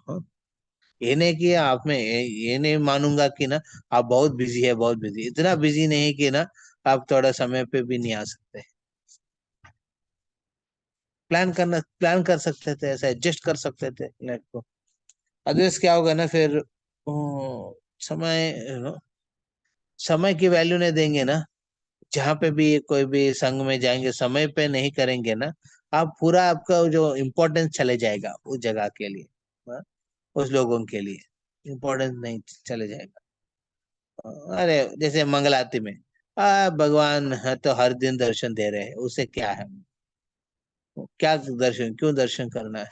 Speaker 1: ये नहीं कि आप में ये नहीं मानूंगा कि ना आप बहुत बिजी है, बहुत बिजी, इतना बिजी नहीं कि ना आप थोड़ा समय पे भी नहीं आ सकते। प्लान कर सकते थे, ऐसा एडजस्ट कर सकते थे लाइफ को। अदरवाइज क्या होगा ना फिर, समय समय की वैल्यू नहीं देंगे ना, जहाँ पे भी कोई भी संघ में जाएंगे समय पे नहीं करेंगे ना, आप पूरा आपका जो इम्पोर्टेंस चले जाएगा उस जगह के लिए, हाँ, उस लोगों के लिए इम्पोर्टेंस नहीं चले जाएगा। अरे जैसे मंगल आरती में, भगवान है तो हर दिन दर्शन दे रहे हैं, उससे क्या है, क्या दर्शन, क्यों दर्शन करना है,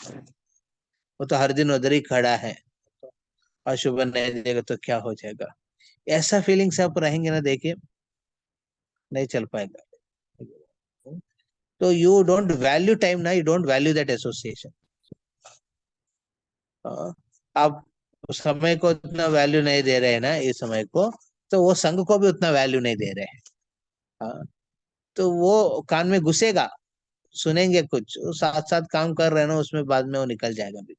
Speaker 1: वो तो हर दिन उधर ही खड़ा है, और शुभ नहीं देगा तो क्या हो जाएगा। ऐसा फीलिंग से आप रहेंगे ना, देखिए नहीं चल पाएगा। तो यू डोंट वैल्यू टाइम ना, you don't value that association. आप समय को उतना वैल्यू नहीं दे रहे हैं ना, इस समय को, तो वो संघ को भी उतना वैल्यू नहीं दे रहे हैं। हाँ, तो वो कान में घुसेगा, सुनेंगे कुछ, वो साथ साथ काम कर रहे हैं ना, उसमें बाद में वो निकल जाएगा भी,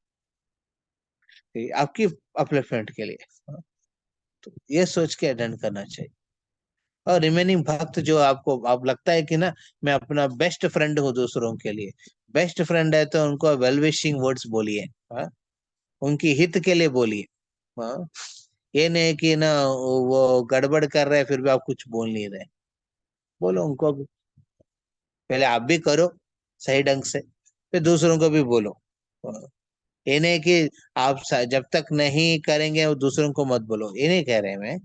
Speaker 1: आपकी अपलिफ्टमेंट के लिए। हाँ, तो ये सोच के अटेंड करना चाहिए। और रिमेनिंग भक्त जो आपको आप लगता है कि ना मैं अपना बेस्ट फ्रेंड हूँ दूसरों के लिए, बेस्ट फ्रेंड है तो उनको वेल विशिंग वर्ड्स बोलिए, हाँ, उनकी हित के लिए बोलिए। हाँ, ये नहीं कि ना वो गड़बड़ कर रहे हैं फिर भी आप कुछ बोल नहीं रहे, बोलो उनको भी, पहले आप भी करो सही ढंग से, फिर दूसरों को भी बोलो। हाँ, ये नहीं कि आप जब तक नहीं करेंगे वो दूसरों को मत बोलो, ये नहीं कह रहे मैं,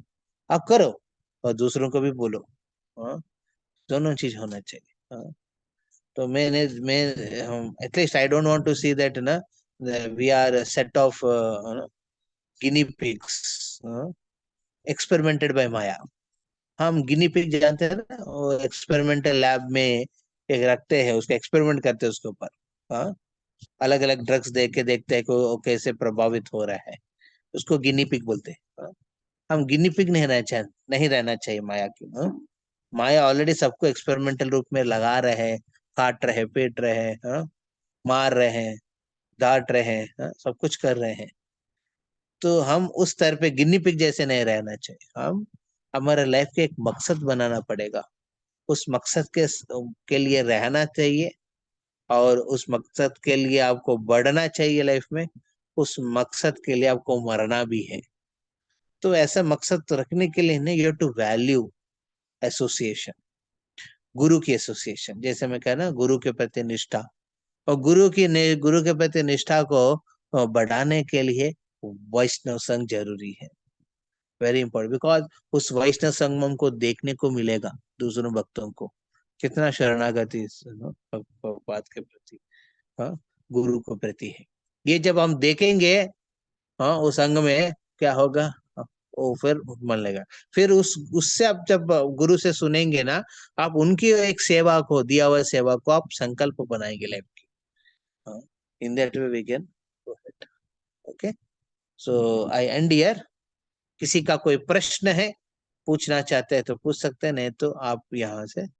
Speaker 1: आप करो और दूसरों को भी बोलो। हाँ, दोनों चीज होना चाहिए। हाँ, तो मैं at least I don't want to see that ना we are set of guinea pigs experimented by maya. हम गिनी पिग जानते हैं ना, वो एक्सपेरिमेंटल लैब में एक रखते हैं, उसका एक्सपेरिमेंट करते हैं उसके ऊपर। हाँ, अलग अलग ड्रग्स दे के देखते हैं कि वो कैसे प्रभावित हो रहा है, उसको गिनी पिग बोलते हैं। हाँ? हम गिनी पिग नहीं रहना चाहिए माया की। हाँ? माया ऑलरेडी सबको एक्सपेरिमेंटल रूप में लगा रहे हैं, काट रहे, पीट रहे हैं, हाँ? मार रहे हैं, डांट रहे हैं, हाँ? सब कुछ कर रहे हैं। तो हम उस स्तर पे गिनी पिग जैसे नहीं रहना चाहिए। हम हमारे लाइफ के एक मकसद बनाना पड़ेगा। उस मकसद के लिए रहना चाहिए और उस मकसद के लिए आपको बढ़ना चाहिए लाइफ में, उस मकसद के लिए आपको मरना भी है। तो ऐसा मकसद तो रखने के लिए नहीं, you have to value association, guru की एसोसिएशन, जैसे मैं कह ना गुरु के प्रति निष्ठा, और गुरु के प्रति निष्ठा को बढ़ाने के लिए वैष्णव संघ जरूरी है, वेरी इंपॉर्टेंट, बिकॉज उस वैष्णव संगम को देखने को मिलेगा दूसरों भक्तों को कितना शरणागति बात के प्रति, हाँ, गुरु को प्रति है। ये जब हम देखेंगे, हाँ, उस अंग में क्या होगा, हाँ, वो फिर मन लेगा। फिर उससे आप जब गुरु से सुनेंगे ना, आप उनकी एक सेवा को, दिया हुआ सेवा को आप संकल्प बनाएंगे लाइफ की। In that way we can, okay. So I end here. किसी का कोई प्रश्न है, पूछना चाहते हैं तो पूछ सकते हैं, नहीं तो आप यहाँ से